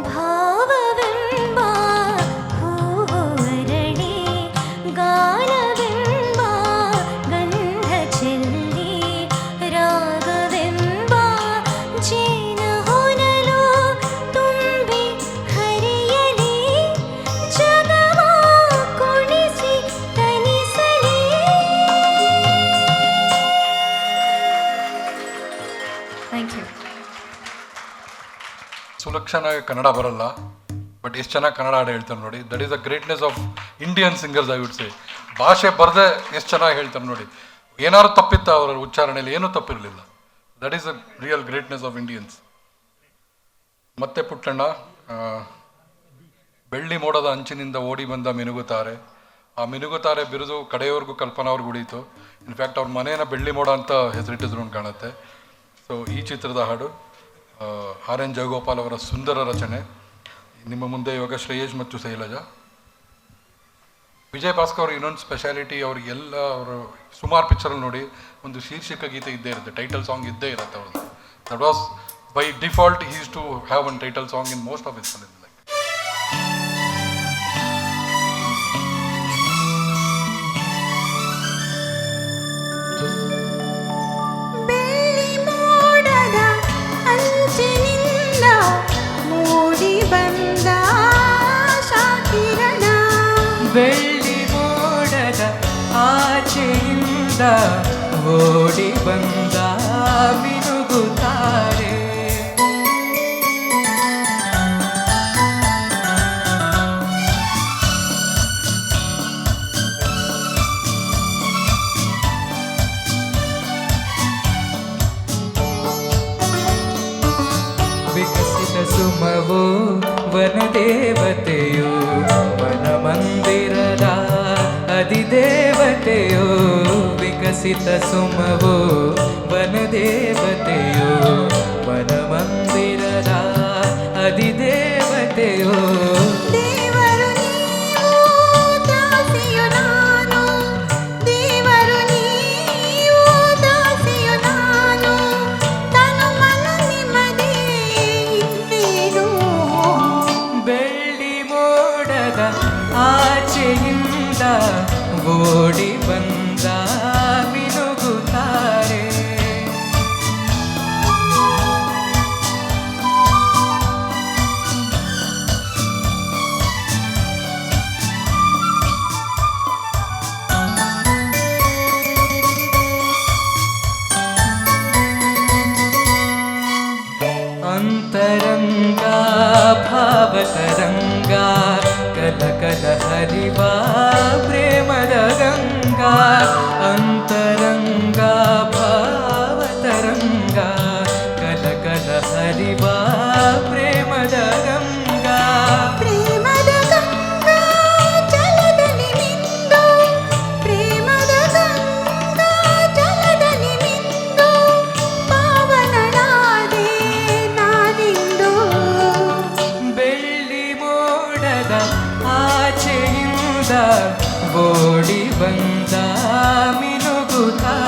ಭಾವವೆಂಬ ಹೂವರಳಿ ಗಾನವೆಂಬ ಗಂಧ ಚೆಲ್ಲಿ ರಾಗವೆಂಬ ಜೇನ ಹೊನಲು ತುಂಬಿ ಹರಿಯಲಿ ಜಗವ ಕುಣಿಸಿ ತನಿಸಲಿ. Thank you. ಸುಲಕ್ಷಣಾಗಿ ಕನ್ನಡ ಬರಲ್ಲ, ಬಟ್ ಎಷ್ಟು ಚೆನ್ನಾಗಿ ಕನ್ನಡ ಹಾಡು ಹೇಳ್ತಾರೆ ನೋಡಿ. That is the greatness of Indian singers, I would say. ಭಾಷೆ ಬರದೆ ಎಷ್ಟು ಚೆನ್ನಾಗಿ ಹೇಳ್ತಾರೆ ನೋಡಿ. ಏನಾದ್ರು ತಪ್ಪಿತ್ತ ಅವರ ಉಚ್ಚಾರಣೆಯಲ್ಲಿ? ಏನೂ ತಪ್ಪಿರಲಿಲ್ಲ. That is the real greatness of Indians. ಮತ್ತೆ ಪುಟ್ಟಣ್ಣ, ಬೆಳ್ಳಿ ಮೋಡದ ಅಂಚಿನಿಂದ ಓಡಿ ಬಂದ ಮಿನುಗುತ್ತಾರೆ. ಆ ಮಿನುಗುತ್ತಾರೆ ಬಿರುದು ಕಡೆಯವರೆಗೂ ಕಲ್ಪನಾ ಅವ್ರಿಗೆ ಉಳೀತು. ಇನ್ಫ್ಯಾಕ್ಟ್ ಅವ್ರ ಮನೇನ ಬೆಳ್ಳಿ ಮೋಡ ಅಂತ ಹೆಸರಿಟ್ಟಿದ್ರು ಅಂತ ಕಾಣುತ್ತೆ. ಸೊ ಈ ಚಿತ್ರದ ಹಾಡು ಆರ್ ಎನ್ ಜಯಗೋಪಾಲ್ ಅವರ ಸುಂದರ ರಚನೆ. ನಿಮ್ಮ ಮುಂದೆ ಇವಾಗ ಶ್ರೇಯಸ್ ಮತ್ತು ಶೈಲಜಾ. ವಿಜಯ್ ಭಾಸ್ಕರ್ ಅವ್ರ ಇನ್ನೊಂದು ಸ್ಪೆಷಾಲಿಟಿ, ಅವ್ರಿಗೆಲ್ಲ ಅವರು ಸುಮಾರು ಪಿಕ್ಚರಲ್ಲಿ ನೋಡಿ ಒಂದು ಶೀರ್ಷಿಕ ಗೀತೆ ಇದ್ದೇ ಇರುತ್ತೆ, ಟೈಟಲ್ ಸಾಂಗ್ ಇದ್ದೇ ಇರುತ್ತೆ ಅವ್ರದ್ದು. That was by default he is to have one title song in most of his films. ಬೆಳ್ಳಿ ಮೋಡದ ಅಂಚಿನಿಂದ ಮೂಡಿ ಬಂದ ಆಶಾಕಿರಣ ಬೆಳ್ಳಿ ಮೋಡದ ಆಚೆಯಿಂದ ಓಡಿ ಬಂದ ಮಿನುಗುತ್ತಾರೆ. ವಿಕಸಿತ ಸುಮವೋ ವನದೇವತೆಯೋ ವನ ಮಂದಿರದ ಅಧಿದೇವತೆಯೋ. ವಿಕಸಿತ ಸುಮವೋ ವನದೇವತೆಯೋ ವನ ಮಂದಿರದ ಅಧಿದೇವತೆಯೋ. ದೇವರು ನೀವು ದಾಸಿಯು ನಾನು, ದೇವರು ನೀವು ದಾಸಿಯು ನಾನು, ತನು ಮನ ನಿಮ್ಮದೇ ಇನ್ನೇನು. ಬೆಳ್ಳಿ ಮೋಡದ ಆಚೆಯಿಂದ ಓಡಿ ಬಂದ ಮಿನುಗುತ್ತಾರೆ. ಅಂತರಂಗ ಭಾವತರಂಗ ಕಲ ಕಲ ಹರಿವ ಪ್ರೇಮದ ಗಂಗಾ. ಅಂತರಂಗ ಭಾವತರಂಗ ಕಲ ಕಲ ಹರಿವ ಪ್ರೇಮದ ಗಂಗಾ. ಪ್ರೇಮದ ಗಂಗಾ ಜಲದಲ್ಲಿ ಮಿಂದು, ಪ್ರೇಮದ ಗಂಗಾ ಜಲದಲ್ಲಿ ಮಿಂದು, ಪಾವನಳಾದೆ ನಾನಿಂದು. ಬೆಳ್ಳಿ ಮೋಡದ ಆಚೆಯಿಂದ ಓಡಿ ಬಂದ ಮಿನುಗುತ್ತಾರೆ.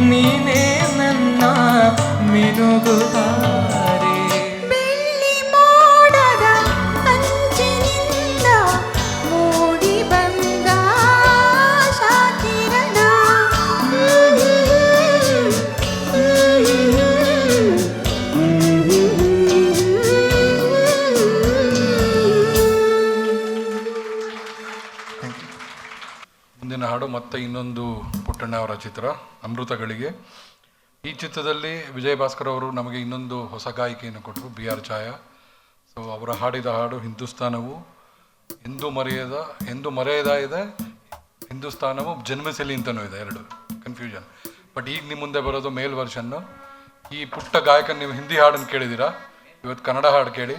ನೀನೇ ನನ್ನ ಮಿನುಗುತ್ತಾರೆ. ಬೆಳ್ಳಿ ಮೋಡದ ಅಂಚಿನಿಂದ ಮೂಡಿ ಬಂದ ಆಶಾಕಿರಣ. ಮುಂದಿನ ಹಾಡು ಮತ್ತೆ ಇನ್ನೊಂದು ಪುಟ್ಟಣ್ಣ ಅವರ ಚಿತ್ರ ಅಮೃತಗಳಿಗೆ. ಈ ಚಿತ್ರದಲ್ಲಿ ವಿಜಯ್ ಭಾಸ್ಕರ್ ಅವರು ನಮಗೆ ಇನ್ನೊಂದು ಹೊಸ ಗಾಯಕಿಯನ್ನು ಕೊಟ್ಟರು, ಬಿ ಆರ್ ಛಾಯಾ. ಸೊ ಅವರ ಹಾಡಿದ ಹಾಡು ಹಿಂದೂಸ್ತಾನವು ಎಂದೂ ಮರೆಯದ ಇದೆ, ಹಿಂದೂಸ್ತಾನವು ಜನ್ಮಿಸಲಿ ಅಂತಲೂ ಇದೆ, ಎರಡು ಕನ್ಫ್ಯೂಷನ್. ಬಟ್ ಈಗ ನಿಮ್ಮ ಮುಂದೆ ಬರೋದು ಮೇಲ್ ವರ್ಷನ್ನು. ಈ ಪುಟ್ಟ ಗಾಯಕನ ನೀವು ಹಿಂದಿ ಹಾಡನ್ನು ಕೇಳಿದ್ದೀರಾ, ಇವತ್ತು ಕನ್ನಡ ಹಾಡು ಕೇಳಿ.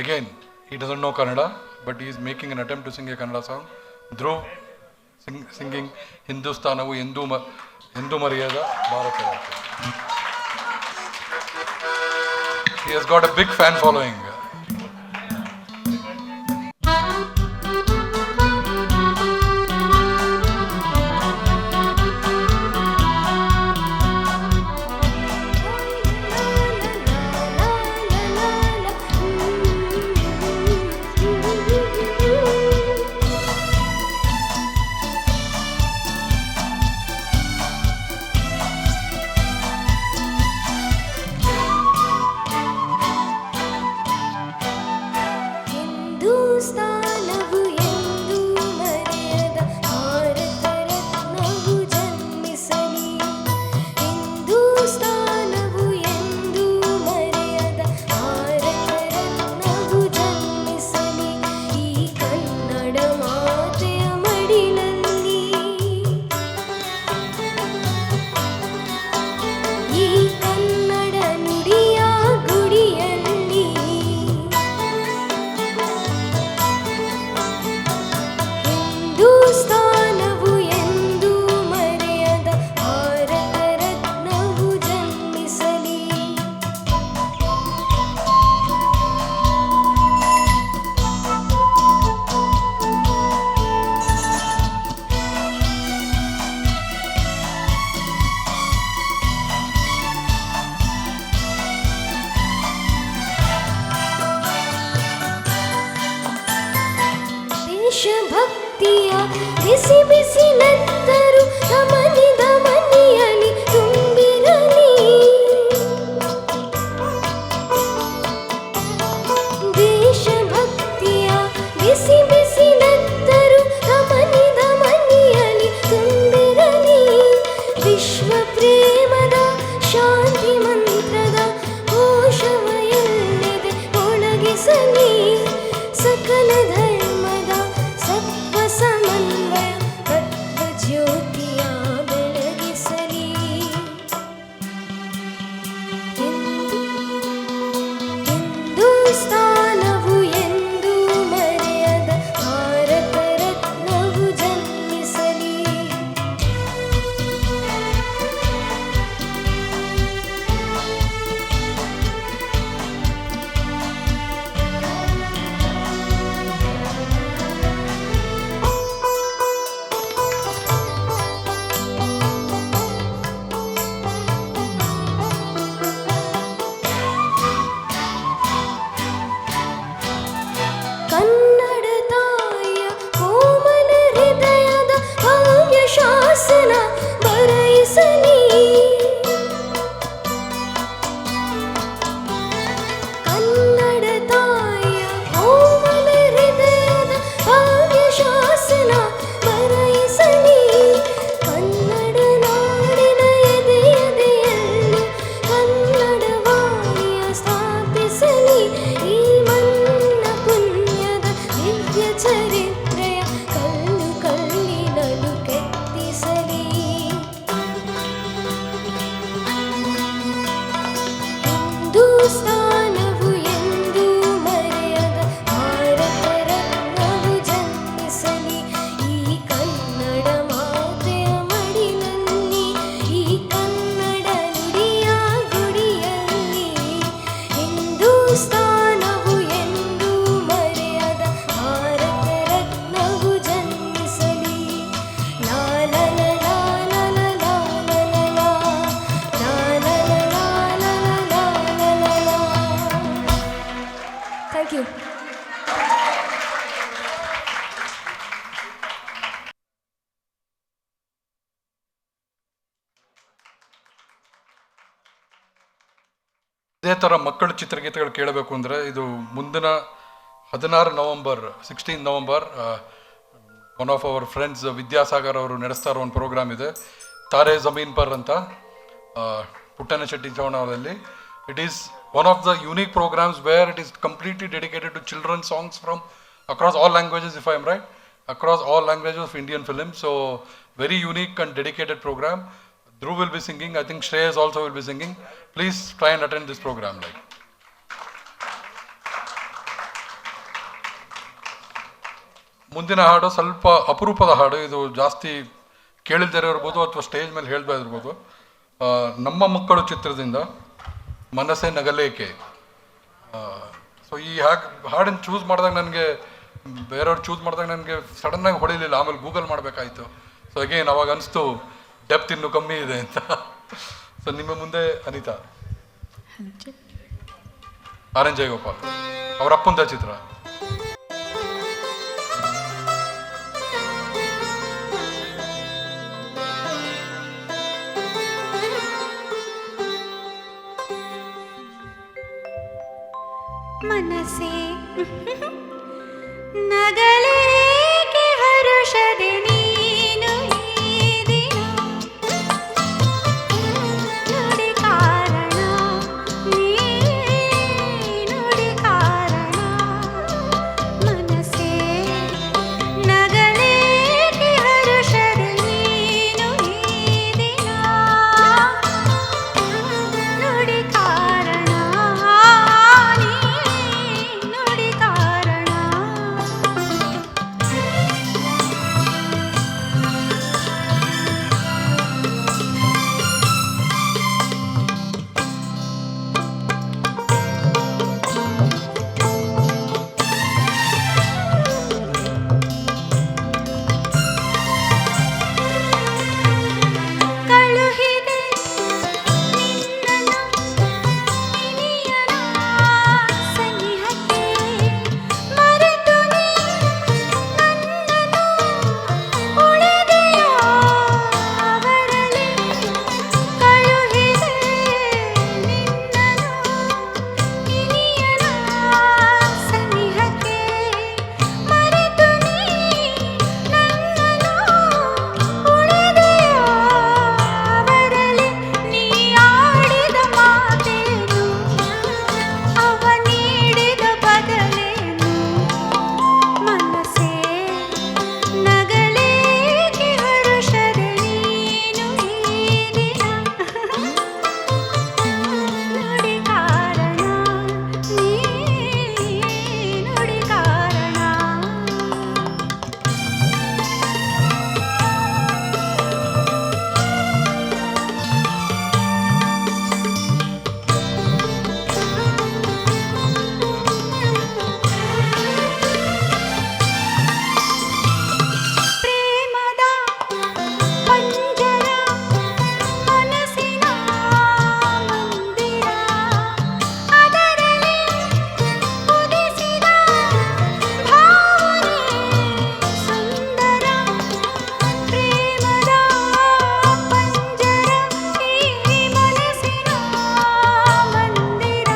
Again he doesn't know Kannada, but he is making an attempt to sing a Kannada song. Dhruv singing ಹಿಂದೂಸ್ತಾನವು ಎಂದೂ ಮರೆಯದ ಭಾರತ ರಾಜ್ಯ. He has got a big fan following. ಹಿಂದೂಸ್ತಾನವು ಎಂದೂ ಮರೆಯದ ಭಾರತ ರತ್ನವು ಜನ್ಮಿಸಲಿ. ಹಿಂದೂಸ್ತಾನವು ಎಂದೂ ಮರೆಯದ ಭಾರತ ರತ್ನವು ಜನ್ಮಿಸಲಿ. ಈ ಕನ್ನಡ ಮಾತೆಯ ಮಡಿಲಲ್ಲಿ, ಈ ಕನ್ನಡ ನುಡಿಯ ಗುಡಿಯಲ್ಲಿ ಹಿಂದೂಸ್ತಾನವು ಎಂದೂ ಮರೆಯದ ಭಾರತ ರತ್ನವು ಜನ್ಮಿಸಲಿ. ದೇಶಭಕ್ತಿಯ ಬಿಸಿ ಬಿಸಿಲೆತ್ತರು ಧಮನಿದ ಮನೆಯಲ್ಲಿ ತುಂಬಿರಲಿ. ದೇಶಭಕ್ತಿಯ ಬಿಸಿ ಬಿಸಿಲೆತ್ತರು ಧಮನಿದ ಮನೆಯಲ್ಲಿ ತುಂಬಿರಲಿ. ವಿಶ್ವ ಪ್ರೇಮದ ಶಾಂತಿ ಮಂತ್ರದ ಘೋಷವ ಎಲ್ಲೆದೆ ಮೊಳಗಿಸಲಿ. ಸಕಲ ಧರ್ಮದ ಸತ್ವ ಸಮನ್ವಯ ಇದೇ ಥರ ಮಕ್ಕಳ ಚಿತ್ರಗೀತೆಗಳು ಕೇಳಬೇಕು ಅಂದರೆ ಇದು ಮುಂದಿನ 16 November 16 November one of our friends Vidyasagar ಅವರು ನಡೆಸ್ತಾ ಇರೋ ಒಂದು ಪ್ರೋಗ್ರಾಮ್ ಇದೆ, ತಾರೆ ಜಮೀನ್ ಪರ್ ಅಂತ, ಪುಟ್ಟಣ್ಣ ಶೆಟ್ಟಿ ಚೌಹಾಣದಲ್ಲಿ. It is one of the unique programs where it is completely dedicated to children songs from across all languages, if I am right, across all languages of Indian film. So very unique and dedicated program. Dhruv will be singing. I think Shreyas also will be singing. Please try and attend this program. ಮುಂದಿನ ಹಾಡು ಸ್ವಲ್ಪ ಅಪರೂಪದ ಹಾಡು. ಇದು ಜಾಸ್ತಿ ಕೇಳಿಲ್ದೇ ಇರ್ಬೋದು ಅಥವಾ stage ಮೇಲೆ ಹೇಳ್ತಾ ಇರ್ಬೋದು. ನಮ್ಮ ಮಕ್ಕಳು ಚಿತ್ರದಿಂದ ಮನಸ್ಸೇ ನಗಲೇಕೆ. ಸೊ ಈ ಹಾಡನ್ನು ಚೂಸ್ ಮಾಡಿದಾಗ ನನಗೆ ಬೇರೆಯವ್ರು ಚೂಸ್ ಮಾಡಿದಾಗ ನನಗೆ ಸಡನ್ನಾಗಿ ಹೊಡಿಲಿಲ್ಲ, ಆಮೇಲೆ ಗೂಗಲ್ ಮಾಡಬೇಕಾಯಿತು. ಸೊ ಅಗೇನ್ ಅವಾಗ ಅನಿಸ್ತು ಡೆಪ್ತ್ ಇನ್ನೂ ಕಮ್ಮಿ ಇದೆ ಅಂತ. ಸೊ ನಿಮ್ಮ ಮುಂದೆ ಅನಿತಾ, ಆರ್ ಎನ್ ಜಯಗೋಪಾಲ್ ಅವರ ಅಪ್ಪಂದ ಚಿತ್ರ. ಮನಸ್ಸೇ ನಗಲೇಕೆ ಹರುಷದೆ ನೀನು ಈ ದಿನ, ನುಡಿ ಕಾರಣ ನೀ ನುಡಿ ಕಾರಣ. ಮನಸ್ಸೇ ನಗಲೇಕೆ ಹರುಷದೆ ನೀನು ಈ ದಿನ, ನುಡಿ ಕಾರಣ ನೀ ನುಡಿ ಕಾರಣ. ಕಳುಹಿದೆ ನಿನ್ನನು ಇನಿಯನ ಸನಿಹಕ್ಕೆ, ಮರೆತು ನೀ ನನ್ನನು ಉಳಿದೆಯೋ ಅವರಲ್ಲಿ. ಕಳುಹಿದೆ ನಿನ್ನನು ಇನಿಯನ ಸನಿಹಕ್ಕೆ, ಮರೆತು ನೀ ನನ್ನನು ಉಳಿದೆಯೋ ಅವರಲ್ಲಿ. ನೀ ಆಡಿದ ಮಾತೇನು, ಅವ ನೀಡಿದ ಬದಲೇನು, ಮನಸ್ಸೇ ನಗಲೇಕೆ ಹರುಷದೆ ನೀನು ಈ ದಿನ, ನುಡಿ ಕಾರಣ ನೀ ನುಡಿ ಕಾರಣ. ಪ್ರೇಮದ ಪಂಜರ ಮನಸ್ಸಿನ ಮಂದಿರ, ಅದರಲ್ಲಿ ಉದಿಸಿದ ಭಾವನೆ ಸುಂದರ. ಪ್ರೇಮದ ಪಂಜರ ಈ ಮನಸ್ಸಿನ ಮಂದಿರ,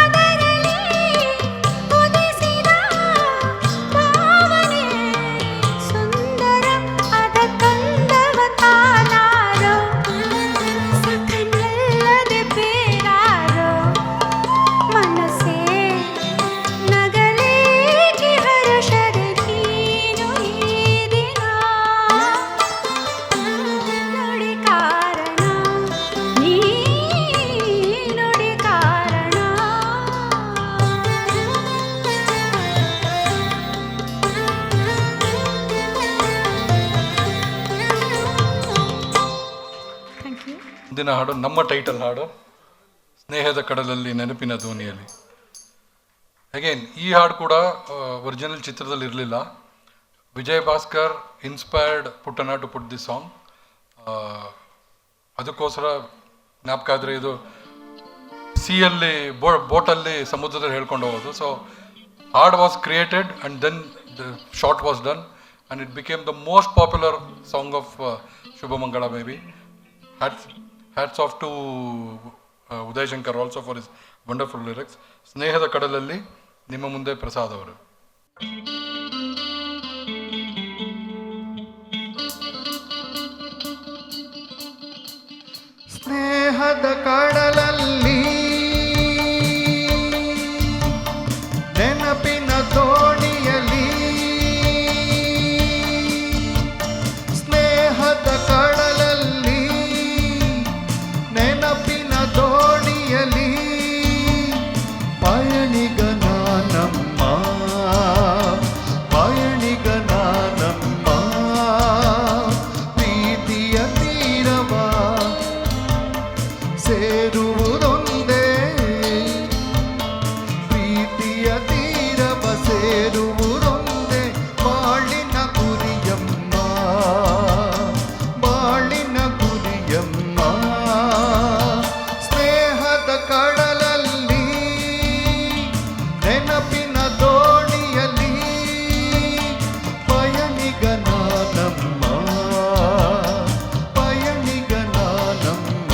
ಅದರಲ್ಲಿ ಉದಿಸಿದ ಭಾವನೆ ಸುಂದರ. ಅದ ತಂದವ ತಾನಾರೋ, ಸಖನಲ್ಲದೆ ಬೇರಾರೋ. ಮನಸ್ಸೇ ನಗಲೇಕೆ ಹರುಷದೆ ನೀನು ಈ ದಿನ, ನುಡಿ ಕಾರಣ ನೀ ನುಡಿ ಕಾರಣ. Thank you. ಮುಂದಿನ ಹಾಡು ನಮ್ಮ ಟೈಟಲ್ ಹಾಡು, ಸ್ನೇಹದ ಕಡಲಲ್ಲಿ ನೆನಪಿನ ಧ್ವನಿಯಲ್ಲಿ. ಅಗೇನ್ ಈ ಹಾಡು ಕೂಡ ಒರಿಜಿನಲ್ ಚಿತ್ರದಲ್ಲಿ ಇರಲಿಲ್ಲ. Vijay Bhaskar inspired Puttanna to put this song. ಅದಕ್ಕೋಸ್ಕರ ಜ್ಞಾಪಕ ಆದರೆ ಇದು ಸಿಯಲ್ಲಿ ಬೋಟಲ್ಲಿ ಸಮುದ್ರದಲ್ಲಿ ಹೇಳ್ಕೊಂಡು ಹೋಗೋದು. ಸೊ ಹಾಡ್ was created and then the shot was done and it became the most popular song of Shubhamangala maybe. Hats off to Uday Shankar also for is wonderful lyrics. ಸ್ನೇಹದ ಕಡಲಲ್ಲಿ ನಿಮ್ಮ ಮುಂದೆ ಪ್ರಸಾದ್ ಅವರು. ಸ್ನೇಹದ ಕಡಲಲ್ಲಿ ನೆನಪಿನ ದೋಣಿಯಲಿ, ಸ್ನೇಹದ ಕಡಲಲ್ಲಿ ನೆನಪಿನ ದೋಣಿಯಲಿ ಪಯಣಿಗನಾನಮ್ಮ, ಪಯಣಿಗನಾನಮ್ಮ, ಪ್ರೀತಿಯ ತೀರವ ಸೇರುವುದೊಂದೇ, ಪ್ರೀತಿಯ ತೀರವ ಸೇರುವುದೊಂದೇ ಬಾಳಿನ ಗುರಿಯಮ್ಮ, ಬಾಳಿನ ಗುರಿಯಮ್ಮ. ಸ್ನೇಹದ ಕಡಲಲ್ಲಿ ನೆನಪಿನ ದೋಣಿಯಲಿ ಪಯಣಿಗನಾನಮ್ಮ, ಪಯಣಿಗನಾನಮ್ಮ.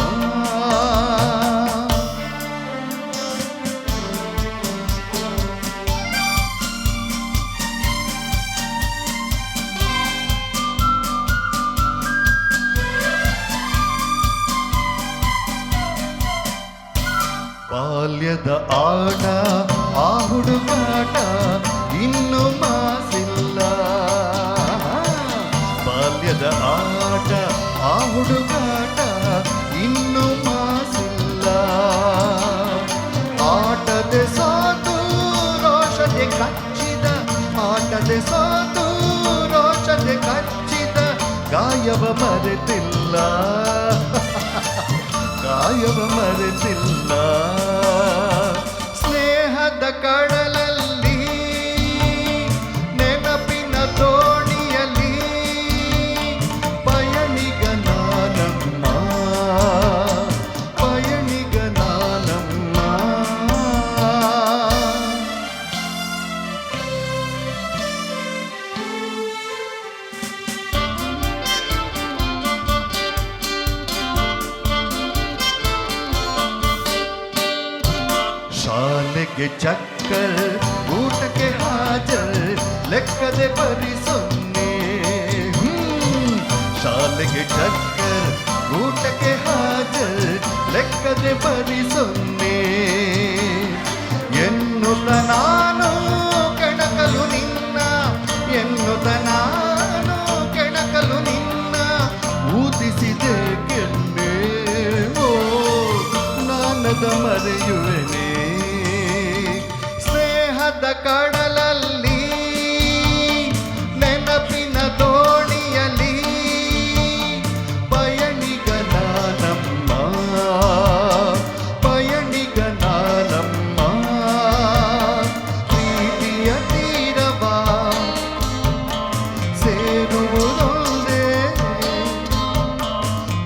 ಬಾಲ್ಯದ ಆಟ ಆ ಹುಡುಗಾಟ ಇನ್ನು ಮಾಸಿಲ್ಲ, ಬಾಲ್ಯದ ಆಟ ಆ ಹುಡುಗಾಟ ಇನ್ನು ಮಾಸಿಲ್ಲ. ಆಟದೆ ಸೋತು ರೋಷದೆ ಕಚ್ಚಿದ, ಆಟದೆ ಸೋತು ರೋಷದೆ ಕಚ್ಚಿದ ಗಾಯವ ಮರೆತಿಲ್ಲ, ಗಾಯವ ಮರೆತಿಲ್ಲ. ಸ್ನೇಹದ ಕಡಲಲ್ಲಿ ನೆನಪಿನ ದೋಣಿಯಲಿ ಪಯಣಿಗನಾನಮ್ಮ, ಪಯಣಿಗನಾನಮ್ಮ. ಶಾಲೆಗೆ ಚಕ್ಕರ್, ಊಟಕ್ಕೆ ಹಾಜರ್, ಲೆಕ್ಕದೆ ಬರಿ ಸೊನ್ನೆ. ಶಾಲೆಗೆ ಚಕ್ಕರ್, ಊಟಕ್ಕೆ ಹಾಜರ್, ಲೆಕ್ಕದೆ ಬರಿ ಸೊನ್ನೆ. ಎನ್ನುತ್ತ ನಾನು ಕೆಣಕಲು ನಿನ್ನ, ಎನ್ನುತ್ತ ನಾನು ಕೆಣಕಲು ನಿನ್ನ ಊದಿಸಿದೆ ಕೆನ್ನೆ. ಓ ನಾನದ ಮರೆಯುವೆನೆ. ಸ್ನೇಹದ ಕಡಲಲ್ಲಿ ನೆನಪಿನ ದೋಣಿಯಲಿ ಪಯಣಿಗನಾನಮ್ಮ, ಪಯಣಿಗನಾನಮ್ಮ. ಪ್ರೀತಿಯ ತೀರವ ಸೇರುವುದೊಂದೇ,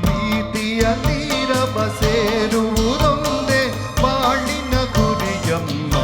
ಪ್ರೀತಿಯ ತೀರವ ಸೇರುವುದೊಂದೇ ಬಾಳಿನ ಗುರಿಯಮ್ಮ,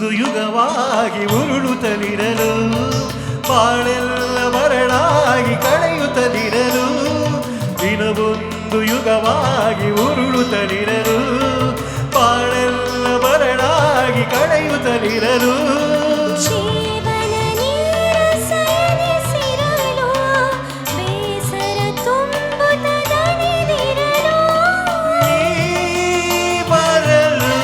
ದಿನವೊಂದು ಯುಗವಾಗಿ ಉರುಳುತ್ತಲಿರಲು ಬಾಳೆಲ್ಲ ಮರಳಾಗಿ ಕಳೆಯುತ್ತಲಿರಲು ದಿನವೊಂದು ಯುಗವಾಗಿ ಉರುಳುತ್ತಲಿರಲು ಬಾಳೆಲ್ಲ ಮರಳಾಗಿ ಕಳೆಯುತ್ತಲಿರಲು ಜೀವನ ನೀರಸನಿಸಿರಲು ಬೇಸರ ತುಂಬುತ್ತದನಿದಿರಲು ಈ ಬರಲು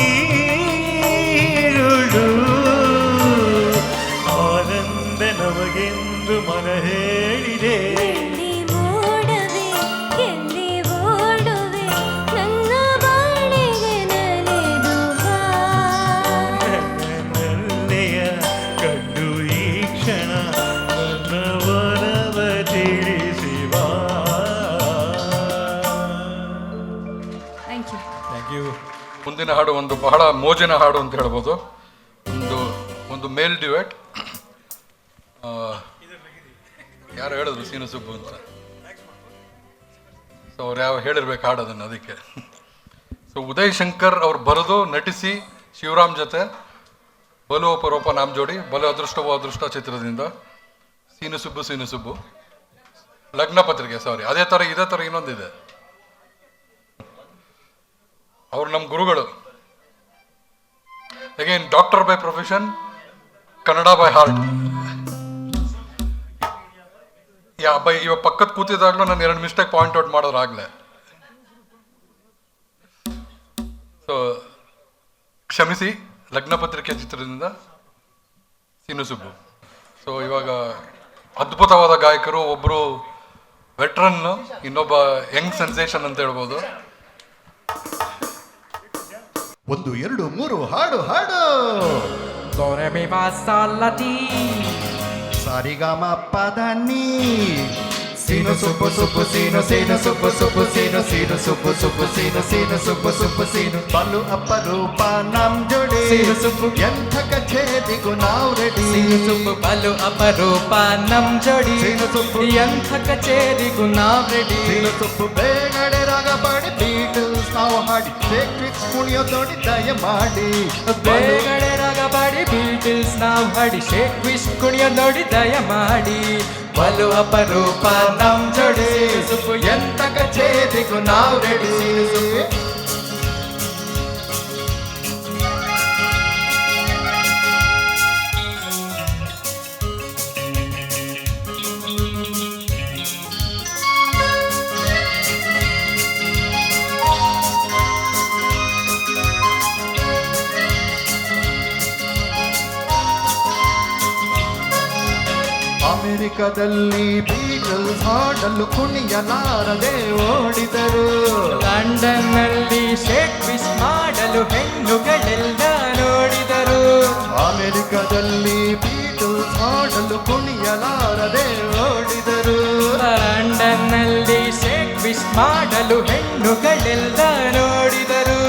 ಈರುಳು ಆನಂದ ನಮಗೆಂದು ಮನ ಹೇಳಿದೆ ಎಲ್ಲಿ ಓಡವೆ ಎಲ್ಲಿ ಓಡುವೆ ನನ್ನ ಬಾಳಿಗೆ ನಲಿದು ಬಾ ನನ್ನೆಯ ಕಂಡು ಈ ಕ್ಷಣ ನನ್ನ ವರವ ತಿಳಿಸಿ ಬಾ. Thank you. ಮುಂದಿನ ಹಾಡು ಒಂದು ಬಹಳ ಮೋಜಿನ ಹಾಡು ಅಂತ ಹೇಳ್ಬೋದು. ಒಂದು ಮೇಲ್ ಡ್ಯುಯೆಟ್. ಯಾರು ಹೇಳಿದ್ರು ಸೀನು ಸುಬ್ಬು ಅಂತ. ಸೊ ಅವ್ರು ಯಾವ ಹೇಳಿರ್ಬೇಕು ಹಾಡು ಅದನ್ನು, ಅದಕ್ಕೆ. ಸೊ ಉದಯ್ ಶಂಕರ್ ಅವ್ರು ಬರೆದು ನಟಿಸಿ ಶಿವರಾಮ್ ಜೊತೆ ಬಲು ಅಪರೂಪ ನಾಮ್ ಜೋಡಿ, ಬಲು ಅದೃಷ್ಟವೋ ಅದೃಷ್ಟ ಚಿತ್ರದಿಂದ ಸೀನು ಸುಬ್ಬು ಲಗ್ನ ಪತ್ರಿಕೆ, ಸಾರಿ ಇದೇ ಥರ ಇನ್ನೊಂದಿದೆ. ಅವ್ರು ನಮ್ಮ ಗುರುಗಳು. Again doctor by profession, Kannada by heart. ಇವಾಗ ಪಕ್ಕದ ಕೂತಿದಾಗ್ಲೂ ನಾನು 2 ಮಿಸ್ಟೇಕ್ ಪಾಯಿಂಟ್ ಔಟ್ ಮಾಡೋರಾಗ್ಲೇ. ಸೊ ಕ್ಷಮಿಸಿ, ಲಗ್ನ ಪತ್ರಿಕೆ ಚಿತ್ರದಿಂದ ಸೀನು ಸುಬ್ಬು. ಸೊ ಇವಾಗ ಅದ್ಭುತವಾದ ಗಾಯಕರು, ಒಬ್ಬರು ವೆಟ್ರನ್, ಇನ್ನೊಬ್ಬ ಯಂಗ್ ಸೆನ್ಸೇಷನ್ ಅಂತ ಹೇಳ್ಬೋದು. 1 2 3 ಹಾಡು ಹಾಡು Dore mi fa sol la ti. ಸಾರಿಗಾಮ ಪದನಿ ಸೀನು ಸುಬ್ಬು ಸುಬ್ಬು ಸೀನು ಸೀನು ಸುಬ್ಬು ಸುಬ್ಬು ಸೀನು ಸೀನು ಸುಬ್ಬು ಸುಬ್ಬು ಸೀನು ಸೀನು ಸುಬ್ಬು ಸುಬ್ಬು ಸೀನು ಬಲು ಅಪರೂಪ ನಮ್ ಜೋಡಿ ಸೀನು ಸುಬ್ಬು ಎಂಥ ಕಚೇರಿಗೂ ನಾವು ರೆಡಿ ಸೀನು ಸುಬ್ಬು ಬಲು ಅಪರೂಪ ನಮ್ ಜೋಡಿ ಸೀನು ಸುಬ್ಬು ಎಂಥ ಕಚೇರಿಗೂ ನಾವ್ ರೆಡಿ ಸೀನು ಸುಬ್ಬು ಬೇಗಡೆ ರಾಗ ಪಾಡಿ ಬೀಟಲ್ಸ್ ನಾವು ಹಾಡಿ ಟ್ರಿಕ್ಸ್ ಕುಣಿಯೋ ನೋಡಿ ದಯ ಮಾಡಿ ಬೇಗಡೆ ರಾಗ ಬಾಡಿ ಬೀಟಲ್ಸ್ ನಾವ್ ಹಾಡಿ ಶೇಕ್ ವಿಶ್ ಕುಣಿಯ ನೋಡಿ ದಯ ಮಾಡಿ ಬಲು ಅಪರೂಪ ನಮ್ ಜೋಡಿ ಸುಬ್ಬು ಎಂತ ಕಚೇರಿಗೂ ನಾವ್ ರೆಡಿ ಸುಬ್ಬು ಅಮೆರಿಕದಲ್ಲಿ ಬೀಟಲ್ಸ್ ಹಾಡಲು ಕುಣಿಯಲಾರದೆ ಓಡಿದರು ಲಂಡನ್ನಲ್ಲಿ ಶೇಕ್ ವಿಶ್ ಮಾಡಲು ಹೆಣ್ಣುಗಳೆಲ್ಲ ನೋಡಿದರು ಅಮೆರಿಕದಲ್ಲಿ ಬೀಟಲ್ಸ್ ಹಾಡಲು ಕುಣಿಯಲಾರದೆ ಓಡಿದರು ಲಂಡನ್ನಲ್ಲಿ ಶೇಕ್ ವಿಶ್ ಮಾಡಲು ಹೆಣ್ಣುಗಳೆಲ್ಲ ನೋಡಿದರು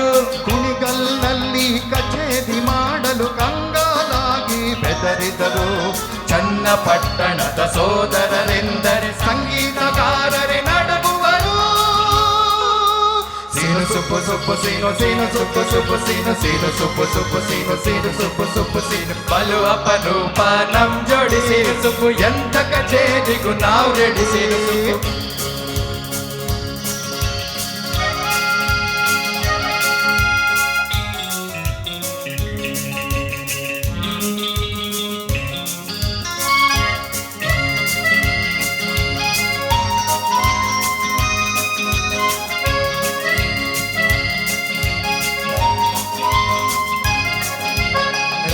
ಕುಣಿಗಲ್ನಲ್ಲಿ ಕಚೇರಿ ಮಾಡಲು ಕಂಗಾಲಾಗಿ ಬೆದರಿದರು ಚನ್ನಪಟ್ಟಣದ ಸೋದರರೆಂದರೆ ಸಂಗೀತಗಾರರೇ ನಡಗುವರು ಸೀನು ಸುಬ್ಬು ಸುಬ್ಬು ಸೀನು ಸೀನು ಸುಬ್ಬು ಸುಬ್ಬು ಸೀನು ಸೀನು ಸುಬ್ಬು ಸುಬ್ಬು ಸೀನು ಸೀನು ಸುಬ್ಬು ಸುಬ್ಬು ಸೀನು ಬಲು ಅಪರೂಪ ನಮ್ ಜೋಡಿ ಸೀನು ಸುಬ್ಬು ಎಂಥ ಕಚೇರಿಗೂ ನಾವು ರೆಡಿ ಸೀನು ಸುಬ್ಬು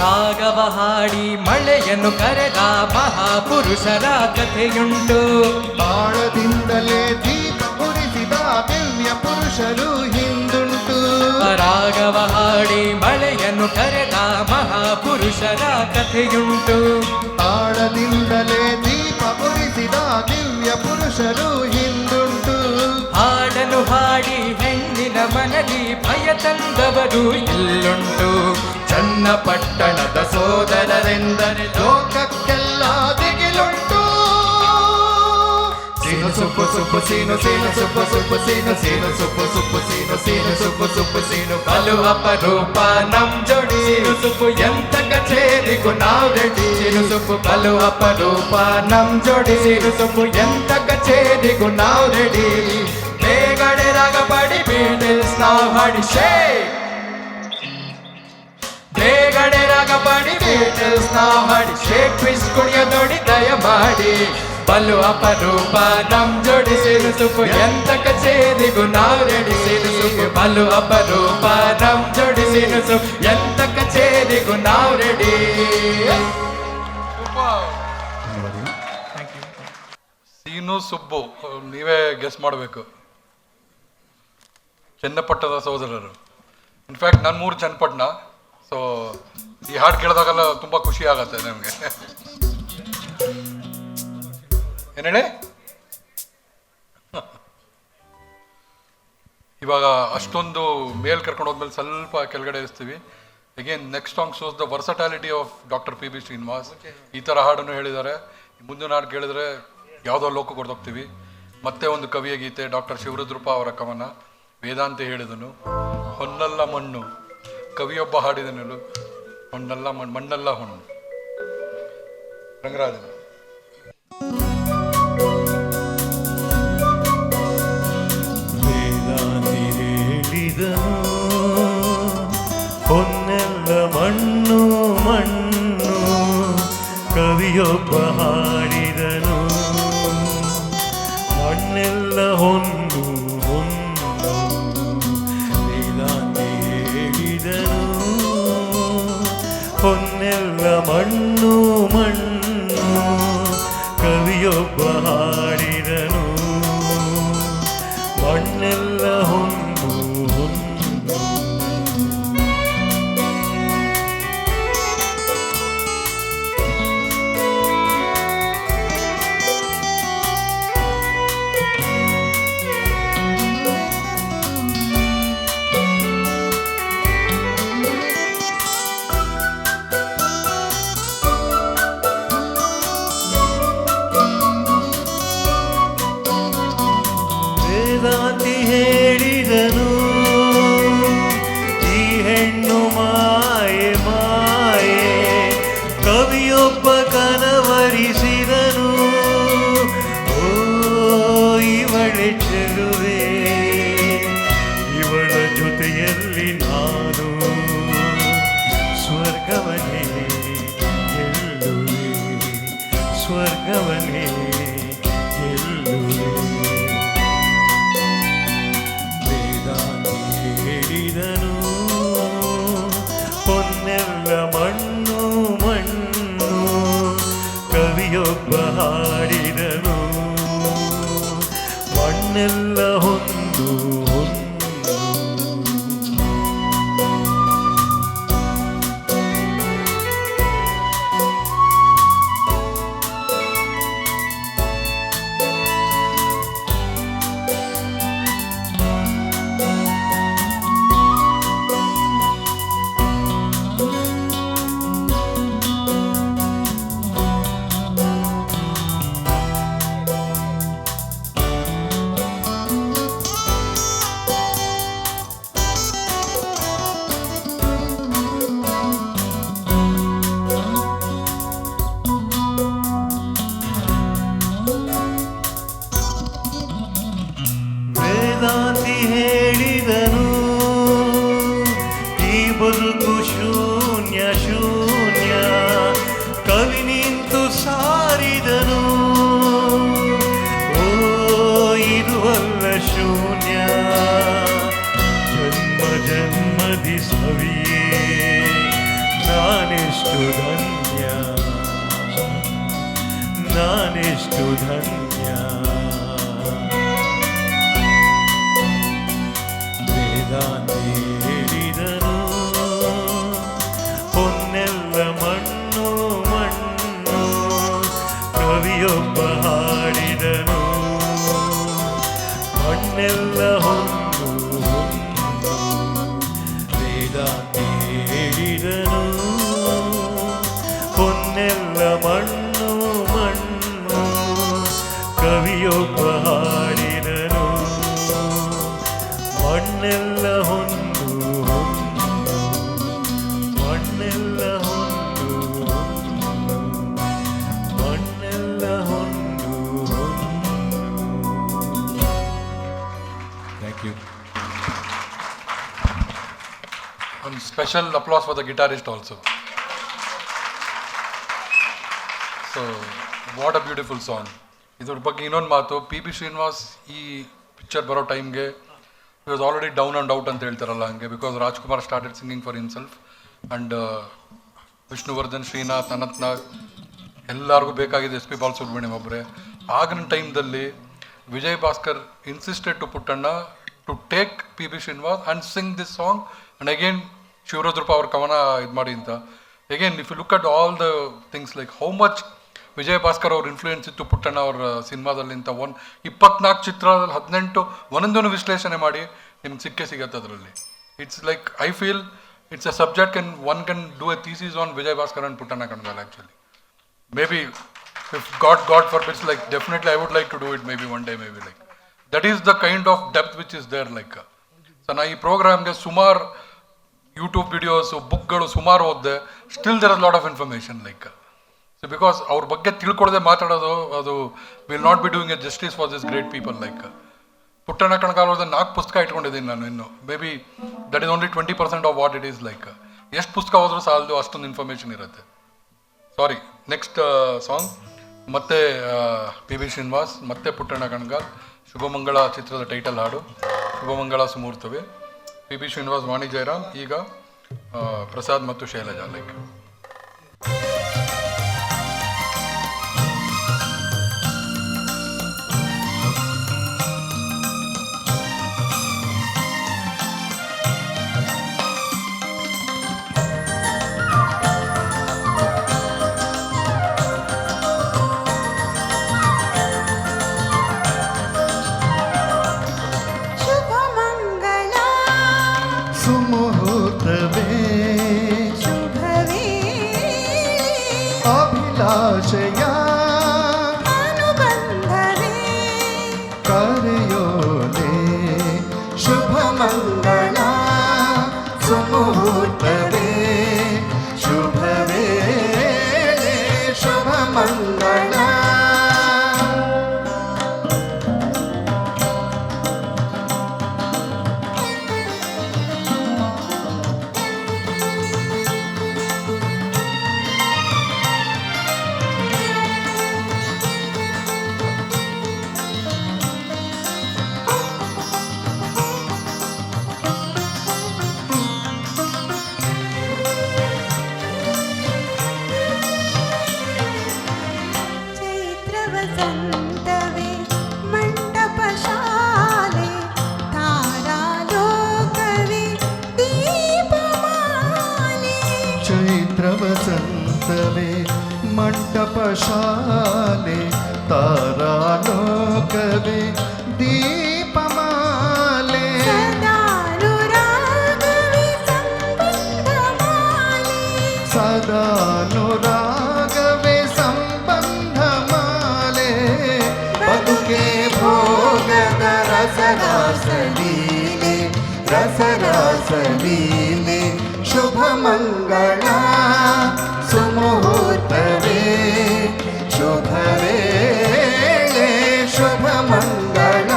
ರಾಗವ ಹಾಡಿ ಮಳೆಯನ್ನು ಕರೆದ ಮಹಾಪುರುಷರ ಕಥೆಯುಂಟು ಬಾಳದಿಂದಲೇ ದೀಪ ಉರಿಸಿದ ದಿವ್ಯ ಪುರುಷರು ಹಿಂದುಂಟು ರಾಗವ ಹಾಡಿ ಮಳೆಯನ್ನು ಕರೆದ ಮಹಾಪುರುಷರ ಕಥೆಯುಂಟು ತಾಳದಿಂದಲೇ ದೀಪ ಉರಿಸಿದ ದಿವ್ಯ ಪುರುಷರು ಹಿಂದುಂಟು ಹಾಡಲು ಹಾಡಿ ಹೆಣ್ಣಿನ ಮನದಿ ಭಯ ತಂದವರು ಇಲ್ಲುಂಟು ಚನ್ನಪಟ್ಟಣದ ಸೋದರರೆಂದರೆ ಲೋಕಕ್ಕೆಲ್ಲ ದಿಗಿಲುಂಟು ಸೀನು ಸುಬ್ಬು ಸುಬ್ಬು ಸೀನು ಸೀನು ಸುಬ್ಬು ಸುಬ್ಬು ಸೀನು ಸೀನು ಸುಬ್ಬು ಸುಬ್ಬು ಸೀನು ಸೀನು ಸುಬ್ಬು ಸುಬ್ಬು ಸೀನು ಬಲು ಬಲು ಅಪರೂಪ ನಮ್ ಜೋಡಿ ಸಿನುಸುಪು ಎಂತ ಕಚೇರಿಗೂ ನಾವ್ ರೆಡಿ ಸಿನುಸುಪು ಬಲು ಅಪರೂಪ ನಮ್ ಜೋಡಿ ಸಿನುಸುಪು ಎಂತ ಕಚೇರಿಗೂ ನಾವ್ ರೆಡಿ ಬೇಗಡೆ ರಾಗ ಪಡಿ ಬೀಟಲ್ಸ್ ನಾವ್ ಹಾಡಿ ಶೇಕ್ ಬೇಗಡೆ ರಾಗ ಪಡಿ ಬೀಟಲ್ಸ್ ನಾವ್ ಹಾಡಿ ಶೇಕ್ ಟ್ವಿಸ್ಟ್ ಕುಣಿಯ ನೋಡಿ ದಯ ಮಾಡಿ ಬಲು ಅಪರೂಪ ನಮ್ ಜೋಡಿ ಸಿನುಸುಪು ಎಂತ ಕಚೇರಿಗೂ ನಾವ್ ರೆಡಿ ಸಿನುಸುಪು ಬಲು ಅಪರೂಪ ನಮ್ ಜೋಡಿ ಸಿನುಸುಪು ಎಂತ ಕಚೇರಿಗೂ ನಾವ್ ರೆಡಿ. ಸೀನು ಸುಬ್ಬು ನೀವೇ ಗೆಸ್ ಮಾಡಬೇಕು. ಚನ್ನಪಟ್ಟಣದ ಸಹೋದರರು. ಇನ್ಫ್ಯಾಕ್ಟ್ ನನ್ನ ಮೂರು ಚನ್ನಪಟ್ಟಣ. ಸೊ ಈ ಹಾಡು ಕೇಳಿದಾಗೆಲ್ಲ ತುಂಬ ಖುಷಿ ಆಗತ್ತೆ ನಮಗೆ. ಏನು ಹೇಳಿ? ಇವಾಗ ಅಷ್ಟೊಂದು ಮೇಲ್ ಕರ್ಕೊಂಡು ಹೋದ್ಮೇಲೆ ಸ್ವಲ್ಪ ಕೆಳಗಡೆ ಇರ್ತೀವಿ. Again next song shows the versatility of doctor P B Srinivas. ಈ ಥರ ಹಾಡನ್ನು ಹೇಳಿದ್ದಾರೆ. ಮುಂದಿನ ಹಾಡು ಕೇಳಿದ್ರೆ ಯಾವುದೋ ಲೋಕ ಕೊಡ್ದೋಗ್ತೀವಿ. ಮತ್ತೆ ಒಂದು ಕವಿಯ ಗೀತೆ ಡಾಕ್ಟರ್ ಶಿವರುದ್ರಪ್ಪ ಅವರ ಕವನ ವೇದಾಂತ ಹೇಳಿದನು. ಹೊನ್ನಲ್ಲ ಮಣ್ಣು ಕವಿಯೊಬ್ಬ ಹಾಡಿದನು. ಹೊನ್ನಲ್ಲ ಮಣ್ಣು ಮಣ್ಣಲ್ಲ ಹೊಣ್ಣು. ರಂಗರಾಜನ ವೇದಾಂತಿ ಹೇಳಿದನು ಹೊನ್ನೆಲ್ಲ ಮಣ್ಣು ಮಣ್ಣು ಕವಿಯೊಬ್ಬ ಹಾಡಿದನು. ಮಣ್ಣೆಲ್ಲ ಹೊನ್ನು ಹೊನ್ನು ವೇದಾಂತಿ ಹೇಳಿದನು. ಹೊನ್ನೆಲ್ಲ ಮಣ್ಣು ಮಣ್ಣು ಕವಿಯೊಬ್ಬ ಹಾಡಿದನು. ಮಣ್ಣೆಲ್ಲ ಹೊನ್ನು ಹೊನ್ನು ವೇದಾಂತಿ ಹೇಳಿದನು ಈ ಹೆಣ್ಣು ಮಾಯೆ ಮಾಯೆ. ಕವಿಯೊಬ್ಬ ಕನವರಿಸಿದನು ಓ ಇವಳೆ ಚೆಲುವೆ. ಇವಳ ಜೊತೆಯಲ್ಲಿ ನಾನು ಸ್ವರ್ಗವನೇ ಗೆಲ್ಲುವೆ. ಸ್ವರ್ಗವನೇ ಗೆಲ್ಲುವೆ. ಹೇಳಿದನು ಹೊನ್ನೆಲ್ಲ ಮಣ್ಣು ಮಣ್ಣು ಕವಿಯೊಬ್ಬ ಹಾಡಿದನು. ಮಣ್ಣೆಲ್ಲ ಹೊಂದು ಹೊನ್ನು ವೇದಾಂತಿ ಹೇಳಿದನು ಈ ಬದುಕು ಶೂನ್ಯ ಶೂನ್ಯ. ಕವಿ ನಿಂತು ಸಾರಿದನು ಓ ಇದು ಅಲ್ಲ ಶೂನ್ಯ. ಜನ್ಮ ಜನ್ಮದಿ ಸವಿಯೇ ನಾನೆಷ್ಟು ಧನ್ಯ ನಾನೆಷ್ಟು ಧನ್ಯ. ವೇದಾಂತಿ ಹೇಳಿದನು ಹೊನ್ನೆಲ್ಲ ಮಣ್ಣು ಮಣ್ಣು ಕವಿಯೊಬ್ಬ ಹಾಡಿದನು. ಮಣ್ಣೆಲ್ಲ ಹೊನ್ನು ಹೊನ್ನು ವೇದಾಂತಿ ಹೇಳಿದನು ಹೊನ್ನೆಲ್ಲ ಮಣ್ಣು ಮಣ್ಣು ಕವಿಯೊಬ್ಬ ಹಾಡಿದನು. ಮಣ್ಣೆಲ್ಲ ಹೊನ್ನು ಹೊನ್ನು One special applause for the guitarist also. So, what a beautiful song. ಇದ್ರ ಬಗ್ಗೆ ಇನ್ನೊಂದು ಮಾತು, ಪಿ ಬಿ ಶ್ರೀನಿವಾಸ್ ಈ ಪಿಕ್ಚರ್ ಬರೋ ಟೈಮ್ಗೆ he was already down and out ಅಂತ ಹೇಳ್ತಾರಲ್ಲ ಹಂಗೆ, because Rajkumar started singing for himself and Vishnuvardhan, Srinath, Anant Nag ಎಲ್ಲರಿಗೂ ಬೇಕಾಗಿದೆ ಎಸ್ ಪಿ ಬಾಲಸುಬ್ರಹ್ಮಣ್ಯಂ ಒಬ್ಬರೇ. ಆಗಿನ ಟೈಮ್ದಲ್ಲಿ Vijay Bhaskar insisted to Puttanna to take P B Srinivas and sing this song and again Shivarudrappa ಅವ್ರ ಕವನ ಇದು ಮಾಡಿ ಅಂತ. Again if you look at all the things like how much Vijay Bhaskar ಅವ್ರ ಇನ್ಫ್ಲೂಯೆನ್ಸ್ ಇತ್ತು ಪುಟ್ಟಣ್ಣ ಅವ್ರ ಸಿನಿಮಾದಲ್ಲಿ ಅಂತ 24 ಚಿತ್ರದಲ್ಲಿ 18 ಒಂದೊಂದನ್ನು ವಿಶ್ಲೇಷಣೆ ಮಾಡಿ ನಿಮ್ಗೆ ಸಿಗತ್ತೆ ಅದರಲ್ಲಿ. It's like I feel it's a subject one can do A thesis on Vijay Bhaskar and Puttanna Kanagal actually. Maybe if God forbids, like definitely I would like to do it maybe one day, maybe like that is the kind of depth which is there like. So na ee program ge sumar YouTube videos, bookgalu sumar odde, still there is a lot of information like. So because our ಬಗ್ಗೆ ತಿಳ್ಕೊಳ್ಳದೆ ಮಾತಾಡೋದು ಅದು will not be doing a justice for these great people like. Puttanna Kanagal ಅವ್ರದ್ದು 4 ಪುಸ್ತಕ ಇಟ್ಕೊಂಡಿದ್ದೀನಿ ನಾನು ಇನ್ನು. Maybe that is only 20% of what it is like. ಎಷ್ಟು ಪುಸ್ತಕ ಹೋದ್ರೂ ಸಾಲದು, ಅಷ್ಟೊಂದು ಇನ್ಫಾರ್ಮೇಷನ್ ಇರುತ್ತೆ. ಸಾರಿ, ನೆಕ್ಸ್ಟ್ ಸಾಂಗ್ ಮತ್ತೆ ಪಿ ಬಿ ಶ್ರೀನಿವಾಸ್ ಮತ್ತೆ ಪುಟ್ಟಣ್ಣ ಕಣಗಾಲ್, ಶುಭಮಂಗಳ ಚಿತ್ರದ ಟೈಟಲ್ ಹಾಡು ಶುಭಮಂಗಳ ಸುಮೂರ್ತವೇ. ಪಿ ಬಿ ಶ್ರೀನಿವಾಸ್, ವಾಣಿ ಜಯರಾಮ್, ಈಗ ಪ್ರಸಾದ್ ಮತ್ತು ಶೈಲಜಾ ಲೈಕ್. ಸುಮುಹೂರ್ತವೇ ಅಭಿಲಾಷೆಯ ಕರೆಯೋಲೆ ಶುಭ ಮಂಗಳ ಸುಮುಹೂರ್ತವೇ ಶುಭವೇ ಶುಭ ಮಂಗಳ. ವಸಂತವೇ ಮಂಟಪಶಾಲೆ ತಾರಾಲೋಕವೇ ದೀಪಮಾಲೆ ಸದಾನುರಾಗವೇ ಸಂಬಂಧಮಾಲೆ ಬದುಕೆ ಭೋಗದ ರಸರಾಸಲೀಲೆ ರಸರಾಸಲೀಲೆ ಶುಭ ಮಂಗಳ ಸುಮುಹೂರ್ತವೇ ಶುಭ ವೇಳೆ ಶುಭ ಮಂಗಳ.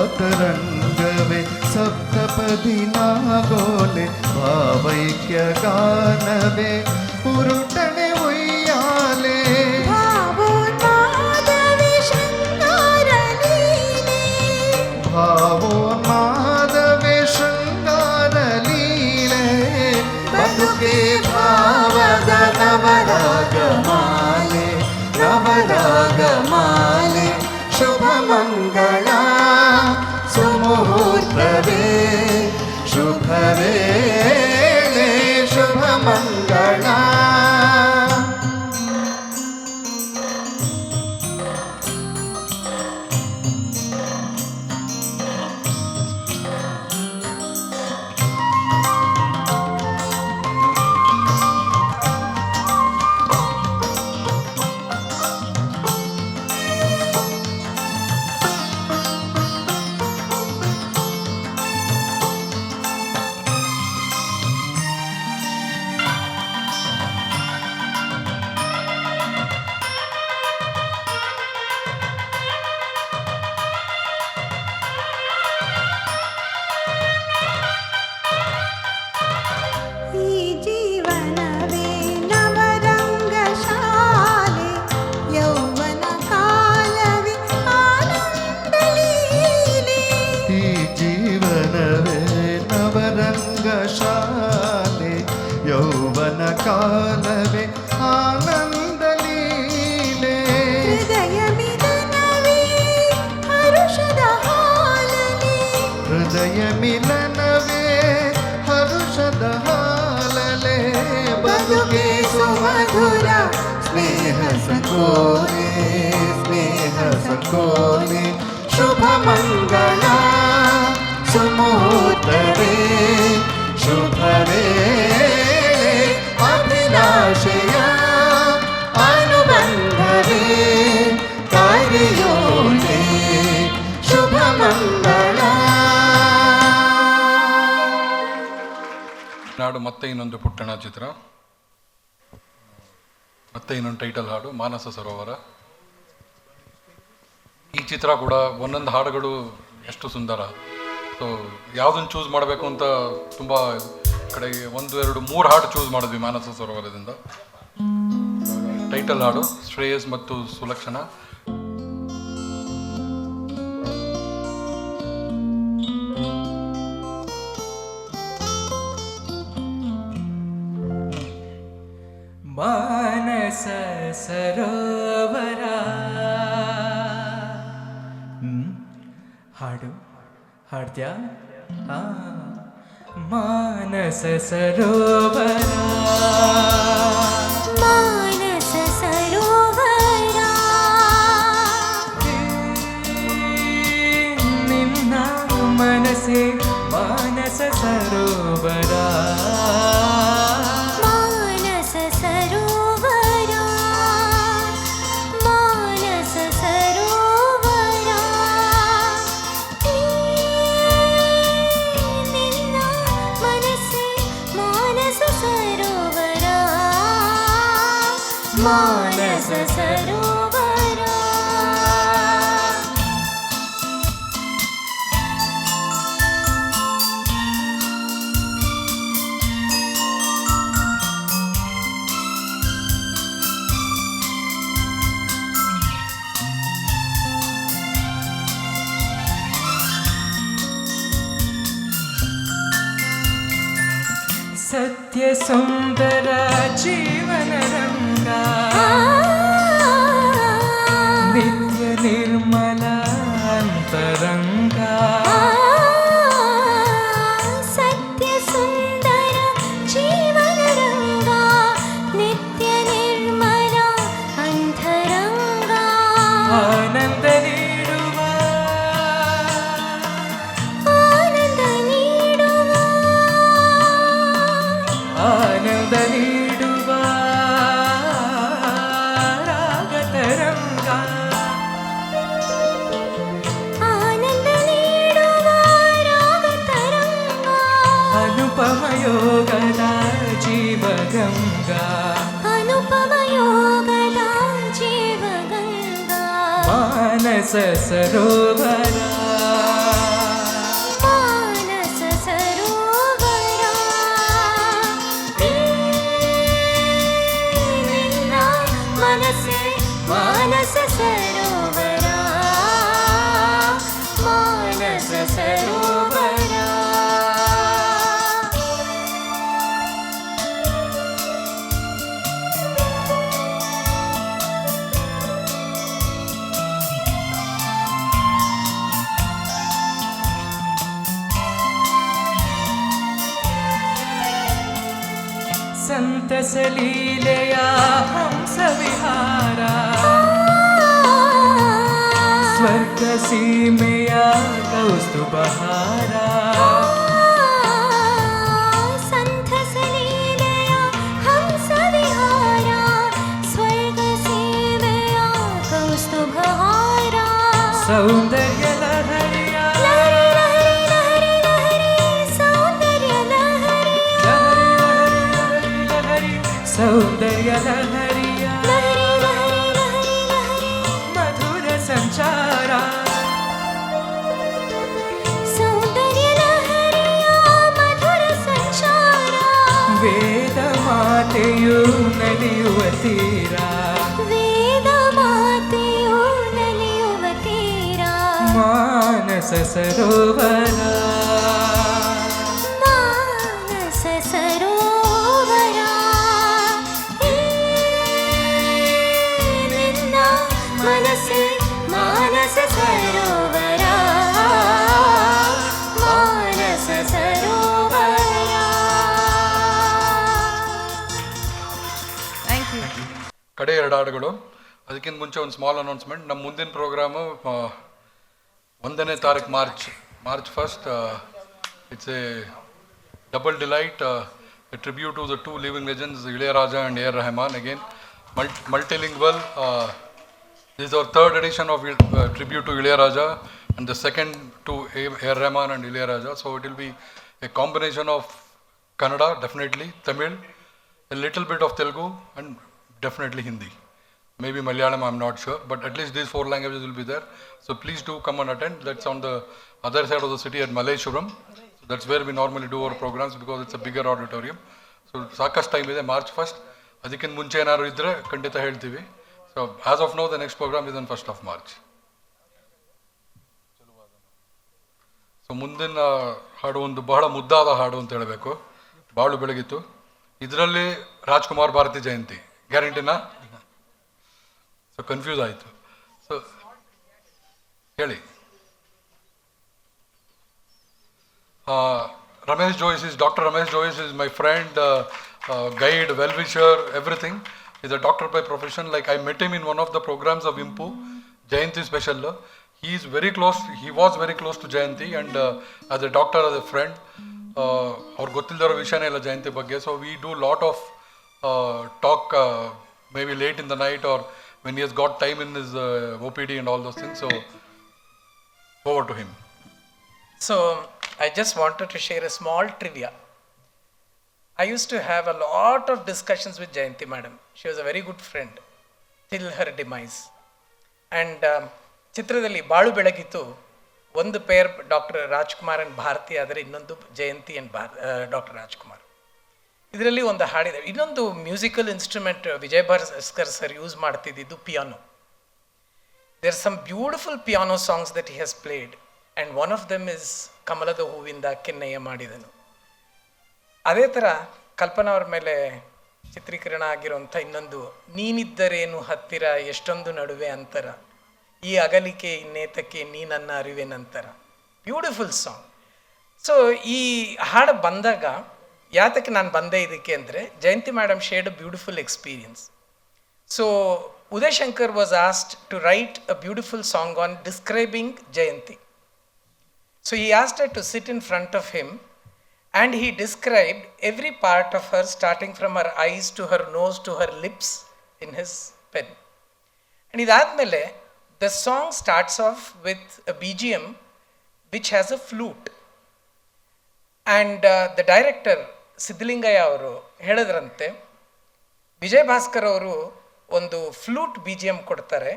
ಭಾವತರಂಗವೇ ಸಪ್ತಪದಿ ನಾಗೋಲೆ ಭಾವೈಕ್ಯ ಗಾನವೇ ಉರುಟನೆ ಉಯ್ಯಾಲೆ ಭಾವೋನ್ಮಾದವೇ ಶೃಂಗಾರ ಲೀಲೆ ಬದುಕೆ ಭಾವದ ನವರಾಗಮಾಲೆ ನವರಾಗಮಾಲೆ ಶುಭ ಮಂಗಳ ಸುಮುಹೂರ್ತವೇ ಶುಭ ವೇಳೆ ಶುಭ ಮಂಗಳ. ಈ ಜೀವನವೇ ನವರಂಗ ಶಾಲೆ ಯೌವನ ಕಾಲವೇ ಆನಂದ ಲೀಲೆ. ಈ ಜೀವನವೇ ನವರಂಗ ಶಾಲೆ ಯೌವನ ಕಾಲವೇ ಆನಂದ ಲೀಲೆ. ಹೃದಯ ಮಿಲನವೇ ಹರುಷದ ಹಾಲಲಿ. ಹೃದಯ ಮಿಲನವೇ ಹರುಷದ ಹಾಲಲೆ. ಬದುಕೆ ಸುಮಧುರ ಸ್ನೇಹ ಸಂಕೋಲೆ ಸ್ನೇಹ ಸಂಕೋಲೆ. ಶುಭ ಮಂಗಳ ಸುಮುಹೂರ್ತವೇ ಶುಭ ವೇಳೆ ಅಭಿಲಾಷೆಯ ಅನುಬಂಧವೇ ಕಾರ್ಯೋನೆ ಶುಭ ಮಂಗಳ. ನಾಡು ಮತ್ತೆ ಇನ್ನೊಂದು ಪುಟ್ಟಣ ಚಿತ್ರ, ಮತ್ತೆ ಇನ್ನೊಂದು ಟೈಟಲ್ ಹಾಡು ಮಾನಸ ಸರೋವರ. ಈ ಚಿತ್ರ ಕೂಡ ಒಂದೊಂದು ಹಾಡುಗಳು ಎಷ್ಟು ಸುಂದರ. ಸೊ ಯಾವುದನ್ನು ಚೂಸ್ ಮಾಡಬೇಕು ಅಂತ ತುಂಬ ಕಡೆಗೆ 1, 2, 3 ಹಾಡು ಚೂಸ್ ಮಾಡಿದ್ವಿ ಮಾನಸ ಸರೋವರದಿಂದ. ಟೈಟಲ್ ಹಾಡು ಶ್ರೇಯಸ್ ಮತ್ತು ಸುಲಕ್ಷಣ. ಮಾನಸ ಸರೋವರ. ಹಾಡು ಹಾಡ್ತ್ಯಾ? ಮಾನಸ ಸರೋವರ. ಮಾನಸ ಸರೋವರ ನಿನ್ನ ಮನಸ್ಸೇ ಮಾನಸ ಸರೋವರ. ಮಾನಸ ಸರೋವರ ಮಾನಸ ಸರೋವರ. ನಿನ್ನ ಮನಸ್ಸೇ ಮಾನಸ ಸರೋವರ. ಮಾನಸ ಸರೋವರ. ಸತ್ಯ ಸುಂದರ ಜೀವನ ರಂಗ. ನಿತ್ಯ ನಿರ್ಮಲ ಅಂತರಂಗ. ಸತ್ಯ ಸುಂದರ ಜೀವನ ರಂಗ. ನಿತ್ಯ ನಿರ್ಮಲ ಅಂತರಂಗ. ಆನಂದ ನೀಡುವ ಆನಂದ ನೀಡುವ ಆನಂದ ನೀಡುವ ರಾಗ ತರಂಗ. ಆನಂದ ನೀಡುವ ರಾಗ ತರಂಗ. ಅನುಪಮ ಯೋಗದ ಜೀವಗಂಗ. ಅನುಪಮ ಯೋಗದ ಜೀವಗಂಗ. ಮಾನಸ ಸರೋವರ. ಮಾನಸ ಸರೋವರ. ನಿನ್ನ ಮನಸ್ಸೇ ಮಾನಸ ಸರೋವರ. ಮಾನಸ ಸರೋವರ. ಸಂತಸಲೀಲೆಯ ಹಂಸ ವಿಹಾರ ಸ್ವರ್ಗ ಸೀಮೆಯ ಕೌಸ್ತುಭಹಾರ ಸಂತಸಲೀಲೆಯ ಹಂಸ ವಿಹಾರ ಸ್ವರ್ಗ ಸೇವೆಯ ಕೌಸ್ತುಭಹಾರ ಸೌಂದರ್ಯ ಲಹರಿಯ ಲಹರಿ ಲಹರಿ ಲಹರಿ ಲಹರಿ ಸೌಂದರ್ಯ ಲಹರಿ ಲಹರಿ ಸೌಂದರ್ಯ ಲಹರಿಯ ಲಹರಿ ಲಹರಿ ಲಹರಿ ಲಹರಿ ಮಧುರ ಸಂಚಾರ ಸೌಂದರ್ಯ ಲಹರಿಯ ಮಧುರ ಸಂಚಾರ ವೇದ ಮಾತೆಯು ನಲಿಯುವ ತೀರ ವೇದ ಮಾತೆಯು ನಲಿಯುವ ತೀರ ಮಾನಸ ಸರೋವರ ಮಾನಸ ಸರೋವರ ನಿನ್ನ ಮನಸ್ಸೇ ಮಾನಸ ಸರೋವರ ಮಾನಸ ಸರೋವರ. Thank you. ಕಡೆ 2 ಹಾಡುಗಳು. ಅದಕ್ಕಿಂತ ಮುಂಚೆ ಒಂದು ಸ್ಮಾಲ್ ಅನೌನ್ಸ್ಮೆಂಟ್. ನಮ್ಮ ಮುಂದಿನ ಪ್ರೋಗ್ರಾಮು 1ನೇ ತಾರೀಕು March 1st. It's a double delight, a tribute to the 2 living legends Ilaiyaraaja and A R Rahman. Again multilingual. This is our 3rd edition of tribute to Ilayaraja and the 2nd to A.R. Rahman and Ilayaraja. So it will be a combination of Kannada, definitely, Tamil, a little bit of Telugu and definitely Hindi. Maybe Malayalam, I'm not sure, but at least these 4 languages will be there. So please do come and attend. That's on the other side of the city at Malleshwaram. So that's where we normally do our programs because it's a bigger auditorium. So ಸಾಕಷ್ಟು time ಇದೆ, March 1st. ಅದಕ್ಕಿಂತ ಮುಂಚೆ ಏನಾದ್ರು ಇದ್ದರೆ ಖಂಡಿತ ಹೇಳ್ತೀವಿ. So as of now the next program is on 1st of March. So ಮುಂದಿನ ಹಾಡು ಒಂದು ಬಹಳ ಮುದ್ದಾದ ಹಾಡು ಅಂತ ಹೇಳಬೇಕು, ಬಾಳು ಬೆಳಗಿತ್ತು. ಇದರಲ್ಲಿ ರಾಜ್ಕುಮಾರ್ ಭಾರತಿ ಜಯಂತಿ ಗ್ಯಾರಂಟಿನಾ? ಸೊ ಕನ್ಫ್ಯೂಸ್ ಆಯಿತು. ಸೊ ಹೇಳಿ. Ramesh Joyce Dr. Ramesh Joyce is my friend, guide, well-wisher, everything. He's a doctor by profession. Like I met him in one of the programs of IMPU, Jayanti special. He is very close. He was very close to Jayanti, and as a doctor, as a friend, ಅವ್ರು ಗೊತ್ತಿಲ್ಲದಿರೋ ವಿಷಯನೇ ಇಲ್ಲ ಜಯಂತಿ ಬಗ್ಗೆ. So we do lot of talk, maybe late in the night or when he has got time in his OPD and all those things. So over to him. So I just wanted to share a small trivia. I used to have a lot of discussions with Jayanti madam. She was a very good friend till her demise. And ಚಿತ್ರದಲ್ಲಿ ಬಾಳು ಬೆಳಗಿತ್ತು ಒಂದು pair doctor Rajkumar and Bharati, ಆದರೆ ಇನ್ನೊಂದು ಜಯಂತಿ and doctor Rajkumar. ಇದರಲ್ಲಿ ಒಂದು ಹಾಡಿದೆ. ಇನ್ನೊಂದು musical instrument Vijay Bhaskar sir use ಮಾಡ್ತಿದ್ದು piano. There are some beautiful piano songs that he has played, and one of them is ಕಮಲದ ಹೂವಿಂದ ಕೆನ್ನೆಯ ಮಾಡಿದನು. ಅದೇ ಥರ ಕಲ್ಪನಾ ಅವ್ರ ಮೇಲೆ ಚಿತ್ರೀಕರಣ ಆಗಿರೋಂಥ ಇನ್ನೊಂದು ನೀನಿದ್ದರೇನು ಹತ್ತಿರ ಎಷ್ಟೊಂದು ನಡುವೆ ಅಂತರ, ಈ ಅಗಲಿಕೆ ಇನ್ನೇತಕ್ಕೆ ನೀ ನನ್ನ ಅರಿವೆ ನಂತರ. Beautiful song. ಸೊ ಈ ಹಾಡು ಬಂದಾಗ ಯಾತಕ್ಕೆ ನಾನು ಬಂದೆ ಇದಕ್ಕೆ ಅಂದರೆ, Jayanthi madam shared a beautiful experience. So Uday Shankar was asked to write a beautiful song on describing Jayanthi. So he asked her to sit in front of him, and he described every part of her, starting from her eyes to her nose to her lips, in his pen. And idadmele the song starts off with a BGM which has a flute. And the director Siddalingaiah ಅವರು ಹೇಳಿದ್ರಂತೆ, ವಿಜಯ್ ಭಾಸ್ಕರ್ ಅವರು ಒಂದು flute BGM ಕೊಡ್ತಾರೆ,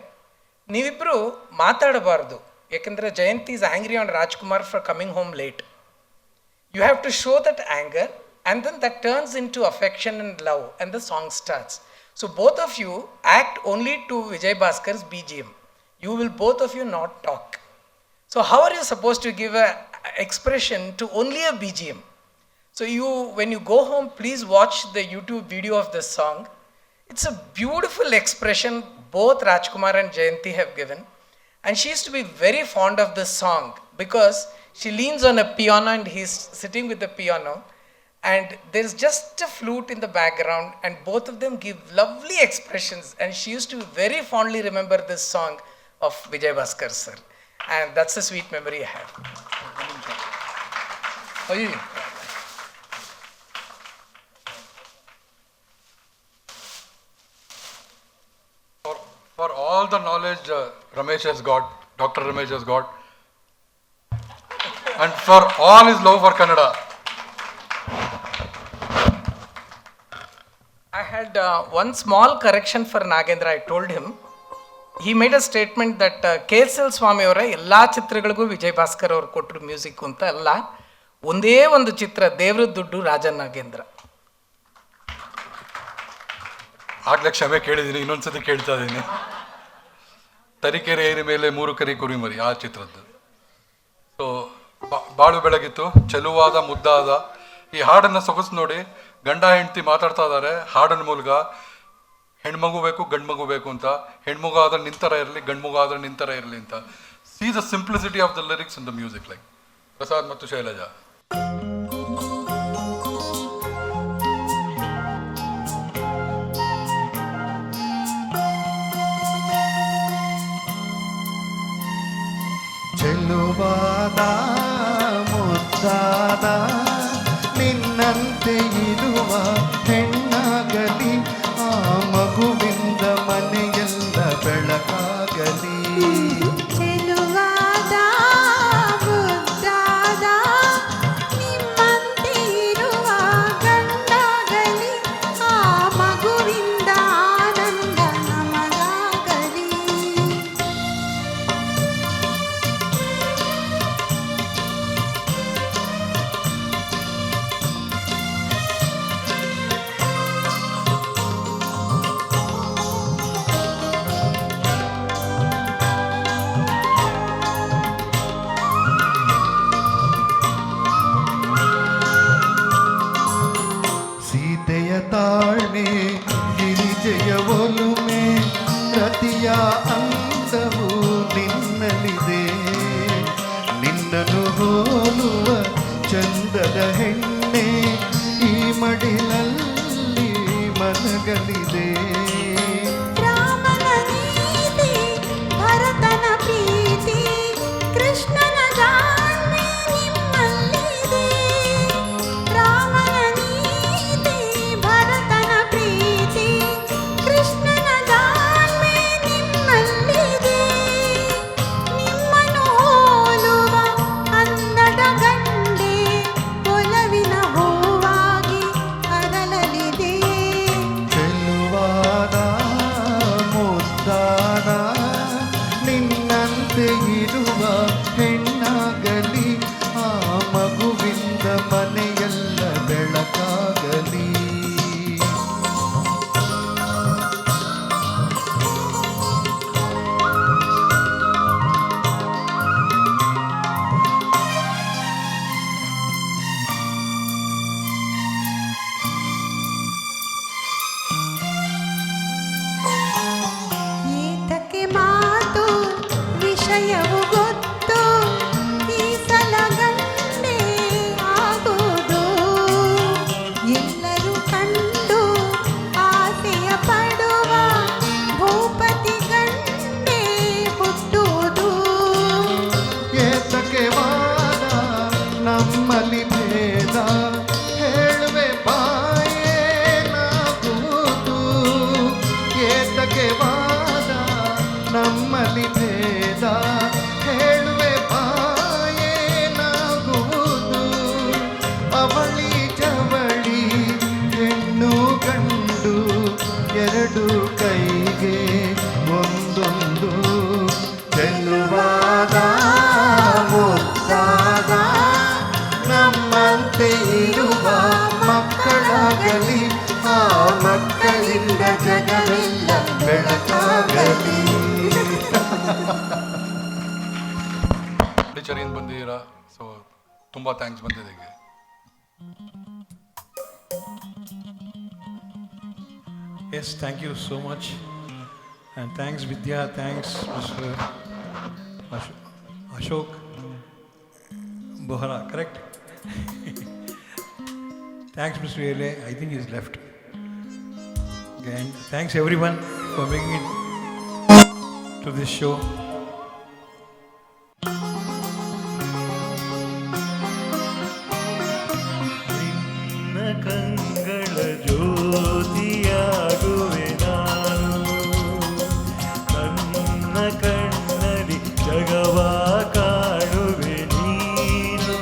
ನೀವಿಬ್ಬರು ಮಾತಾಡಬಾರ್ದು, ಯಾಕೆಂದರೆ ಜಯಂತಿ is angry on Rajkumar for coming home late. You have to show that anger, and then that turns into affection and love, and the song starts. So both of you act only to Vijay Bhaskar's BGM. You will both of you not talk. So how are you supposed to give a expression to only a BGM? So when you go home, please watch the YouTube video of this song. It's a beautiful expression both Rajkumar and Jayanti have given. And she used to be very fond of this song because she leans on a piano and he's sitting with the piano, and there's just a flute in the background, and both of them give lovely expressions. And she used to very fondly remember this song of Vijay Bhaskar sir, and that's a sweet memory I have. Aye. For all the knowledge Ramesh has got, Dr. Ramesh has got, and for all his love for Kannada. I had one small correction for Nagendra. I told him, he made a statement that KSL Swami ಅವರ ಎಲ್ಲ ಚಿತ್ರಗಳಿಗೂ ವಿಜಯ್ ಭಾಸ್ಕರ್ ಅವರು ಕೊಟ್ಟರು music ಅಂತ ಅಲ್ಲ, ಒಂದೇ ಒಂದು ಚಿತ್ರ ದೇವ್ರ ದುಡ್ಡು ರಾಜನ್ ನಾಗೇಂದ್ರ. ಆಗ್ಲೇ ಕ್ಷಮೆ ಕೇಳಿದ್ದೀನಿ, ಇನ್ನೊಂದ್ಸತಿ ಕೇಳ್ತಾ ಇದ್ದೀನಿ. ತರೀಕೆರೆ ಏರಿ ಮೇಲೆ 3 ಕರಿ ಕುರಿಮರಿ ಆ ಚಿತ್ರದ್ದು. ಸೊ ಬಾಳು ಬೆಳಗಿತ್ತು, ಚೆಲುವಾದ ಮುದ್ದಾದ ಈ ಹಾಡನ್ನ ಸೊಗಸು ನೋಡಿ. ಗಂಡ ಹೆಂಡತಿ ಮಾತಾಡ್ತಾ ಇದ್ದಾರೆ ಹಾಡಿನ ಮೂಲಕ, ಹೆಣ್ಮಗು ಬೇಕು ಗಂಡು ಮಗು ಬೇಕು ಅಂತ, ಹೆಣ್ಮಗು ಆದ್ರೆ ನಿಂತರ ಇರಲಿ ಗಂಡು ಮಗು ಆದ್ರೆ ನಿಂತರ ಇರಲಿ ಅಂತ. C the simplicity of the lyrics in the music, like Prasad ಮತ್ತು ಶೈಲಜಾ. ಚೆಲುವಾದ ಮುದ್ದಾದ ನಿನ್ನಂತೆ ಇರುವ ಹೆಣ್ಣಾಗಲಿ, ಆ ಮಗುವಿಂದ ಮನೆಯೆಲ್ಲ ಬೆಳಕಾಗಲಿ. ಚೆಲುವಾದ ಮುದ್ದಾದ ನಿಮ್ಮಂತೆ ಇರುವ ಗಂಡಾಗಲಿ, ಆ ಮಗುವಿಂದ ಆನಂದ ನಮಗಾಗಲಿ. ಸೀತೆಯ ತಾಳ್ಮೆ ಗಿರಿಜೆಯ ಒಲುಮೆ ರತಿಯ ಅಂದವು ನಿನ್ನಲಿದೆ. ನಿನ್ನನ್ನು ಹೋಲುವ ಚಂದದ ಹೆಣ್ಣೆ ಈ ಮಡಿಲಲ್ಲಿ ಮಲಗಲಿದೆ. ರಾಮನ ನೀತಿ ಭರತನ ಪ್ರೀತಿ ಕೃಷ್ಣನ ಜಾಣ್ಮೆ ನಿಮ್ಮಲ್ಲಿದೆ. ರಾಮನ ನೀತಿ ಭರತನ ಪ್ರೀತಿ ಕೃಷ್ಣನ ಜಾಣ್ಮೆ ನಿಮ್ಮಲ್ಲಿದೆ. ನಿಮ್ಮನ್ನು ಹೋಲುವ ಅಂದದ ಗಂಡೆ ಒಲವಿನ ಹೂವಾಗಿ ಅರಳಲಿದೆ. ಚೆಲುವಾದ ಮುದ್ದಾದ ನಿನ್ನಂತೆ ಇರುವ ಹೆಣ್ಣಾಗಲಿ, ಆ ಮಗುವಿಂದ ಮನೆಯೆಲ್ಲ ಬೆಳಕಾಗಲಿ. ಏತಕ್ಕೆ ಮಾತು ವಿಷಯವು ಗೊತ್ತು, ಈ ಸಲ ಗಂಡೆ ಆಗುವುದು. ಎಲ್ಲರೂ ಕಂಡು ಆಸೆಯ ಪಡುವ ಭೂಪತಿ ಗಂಡೆ ಹುಟ್ಟುವುದು. ಏತಕ್ಕೆ ವಾದ ನಮ್ಮಲ್ಲಿ ಭೇದ, ಹೇಳುವೆ ಬಾಯೇನಾಗುವುದು. ಏತಕ್ಕೆ ವಾದ ನಮ್ಮಲ್ಲಿ ಭೇದ, ಹೇಳುವೆ ಬಾಯೇನಾಗುವುದು. ಅವಳಿ ಜವಳಿ ಹೆಣ್ಣು ಗಂಡು ಎರಡು ಕೈಗೆ ಒಂದೊಂದು. ಚೆಲುವಾದ ಮುದ್ದಾದ ನಮ್ಮಂತೆ ಇರುವ ಮಕ್ಕಳಾಗಲಿ, ಆ ಮಕ್ಕಳಿಂದ ಜಗವೆಲ್ಲ ಬೆಳಕಾಗಲಿ. ಪಾಂಡಿಚೇರಿಯಿಂದ ಬಂದಿದ್ದೀರಾ, ಸೊ ತುಂಬ thanks ಬಂದಿದ್ದೆಗೆ. Yes, thank you so much. And thanks Vidya, thanks Mr. Ashok Bohra, correct? Thanks, Mr. Ele. I think he's left. And thanks everyone for making it to this show. ಕಂಗಳ ಜ್ಯೋತಿಯಾಗುವೆ ನಾನು, ನನ್ನ ಕಣ್ಣಲ್ಲಿ ಜಗವ ಕಾಣುವೆ ನೀನು.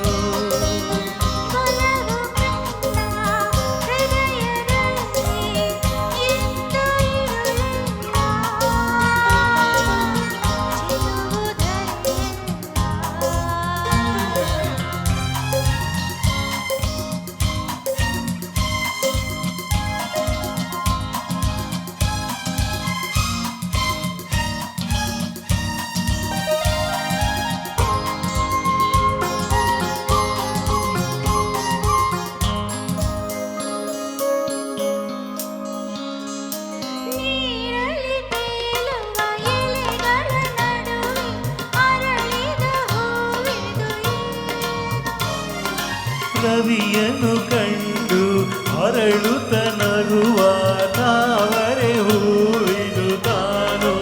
ರವಿಯನ್ನು ಕಂಡು ಅರಳುತ್ತ ನಗುವ ತಾವರೆ ಹೂವಿದು ತಾನು.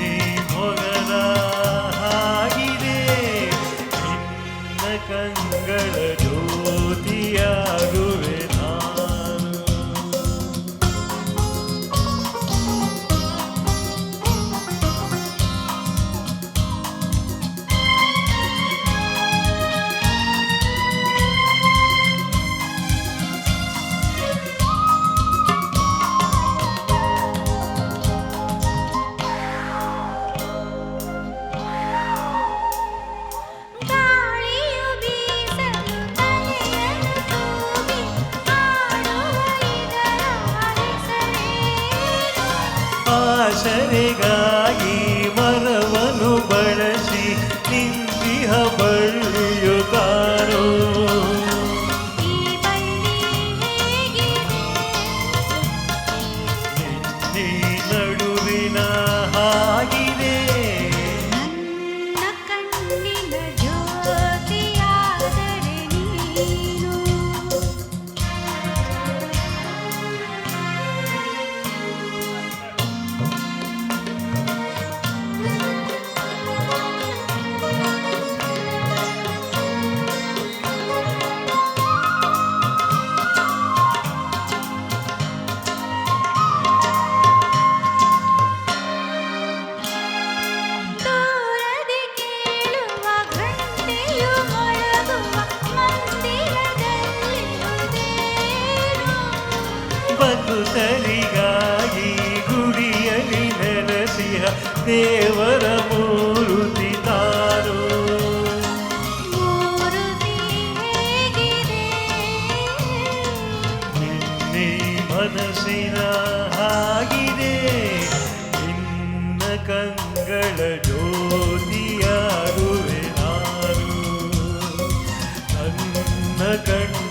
ಈ ಮೊಗದ ಹಾಗಿದೆ ನಿನ್ನ ಕಂಗಳ ಜ್ಯೋತಿಯಾಗುವೆ ನಾನು. ಆಸರೆಗಾಗಿ ಮರವನ್ನು ಬಳಸಿ ನಿಂದಿಹ ಬಳ್ಳಿಯು ತಾನು. ನಿನ್ನೆ ನಡುವಿನ ಹಾಗಿದೆ ನನ್ನ ಕಣ್ಣಿನ ಜ್ಯೋತಿಯಾದರೆ ನೀನು. ದೂರದಿ ಕೇಳುವ ಗಂಟೆಯು ಮೊಳಗುವ ಮಂದಿರದಲ್ಲಿರುವುದೇನು. ಭಕ್ತರಿಗಾಗಿ ಗುಡಿಯಲ್ಲಿ ನೆಲೆಸಿಹ ದೇವರ ಮೂರುತಿ ತಾನು. ಮೂರುತಿ ಹೇಗಿದೆ ನಿನ್ನೆ ಮನಸ್ಸಿನ ಹಾಗಿದೆ ನಿನ್ನ ಕಂಗಳ ಜ್ಯೋತಿಯಾಗುವೆ ನಾನು. ನನ್ನ ಕಣ್ಣ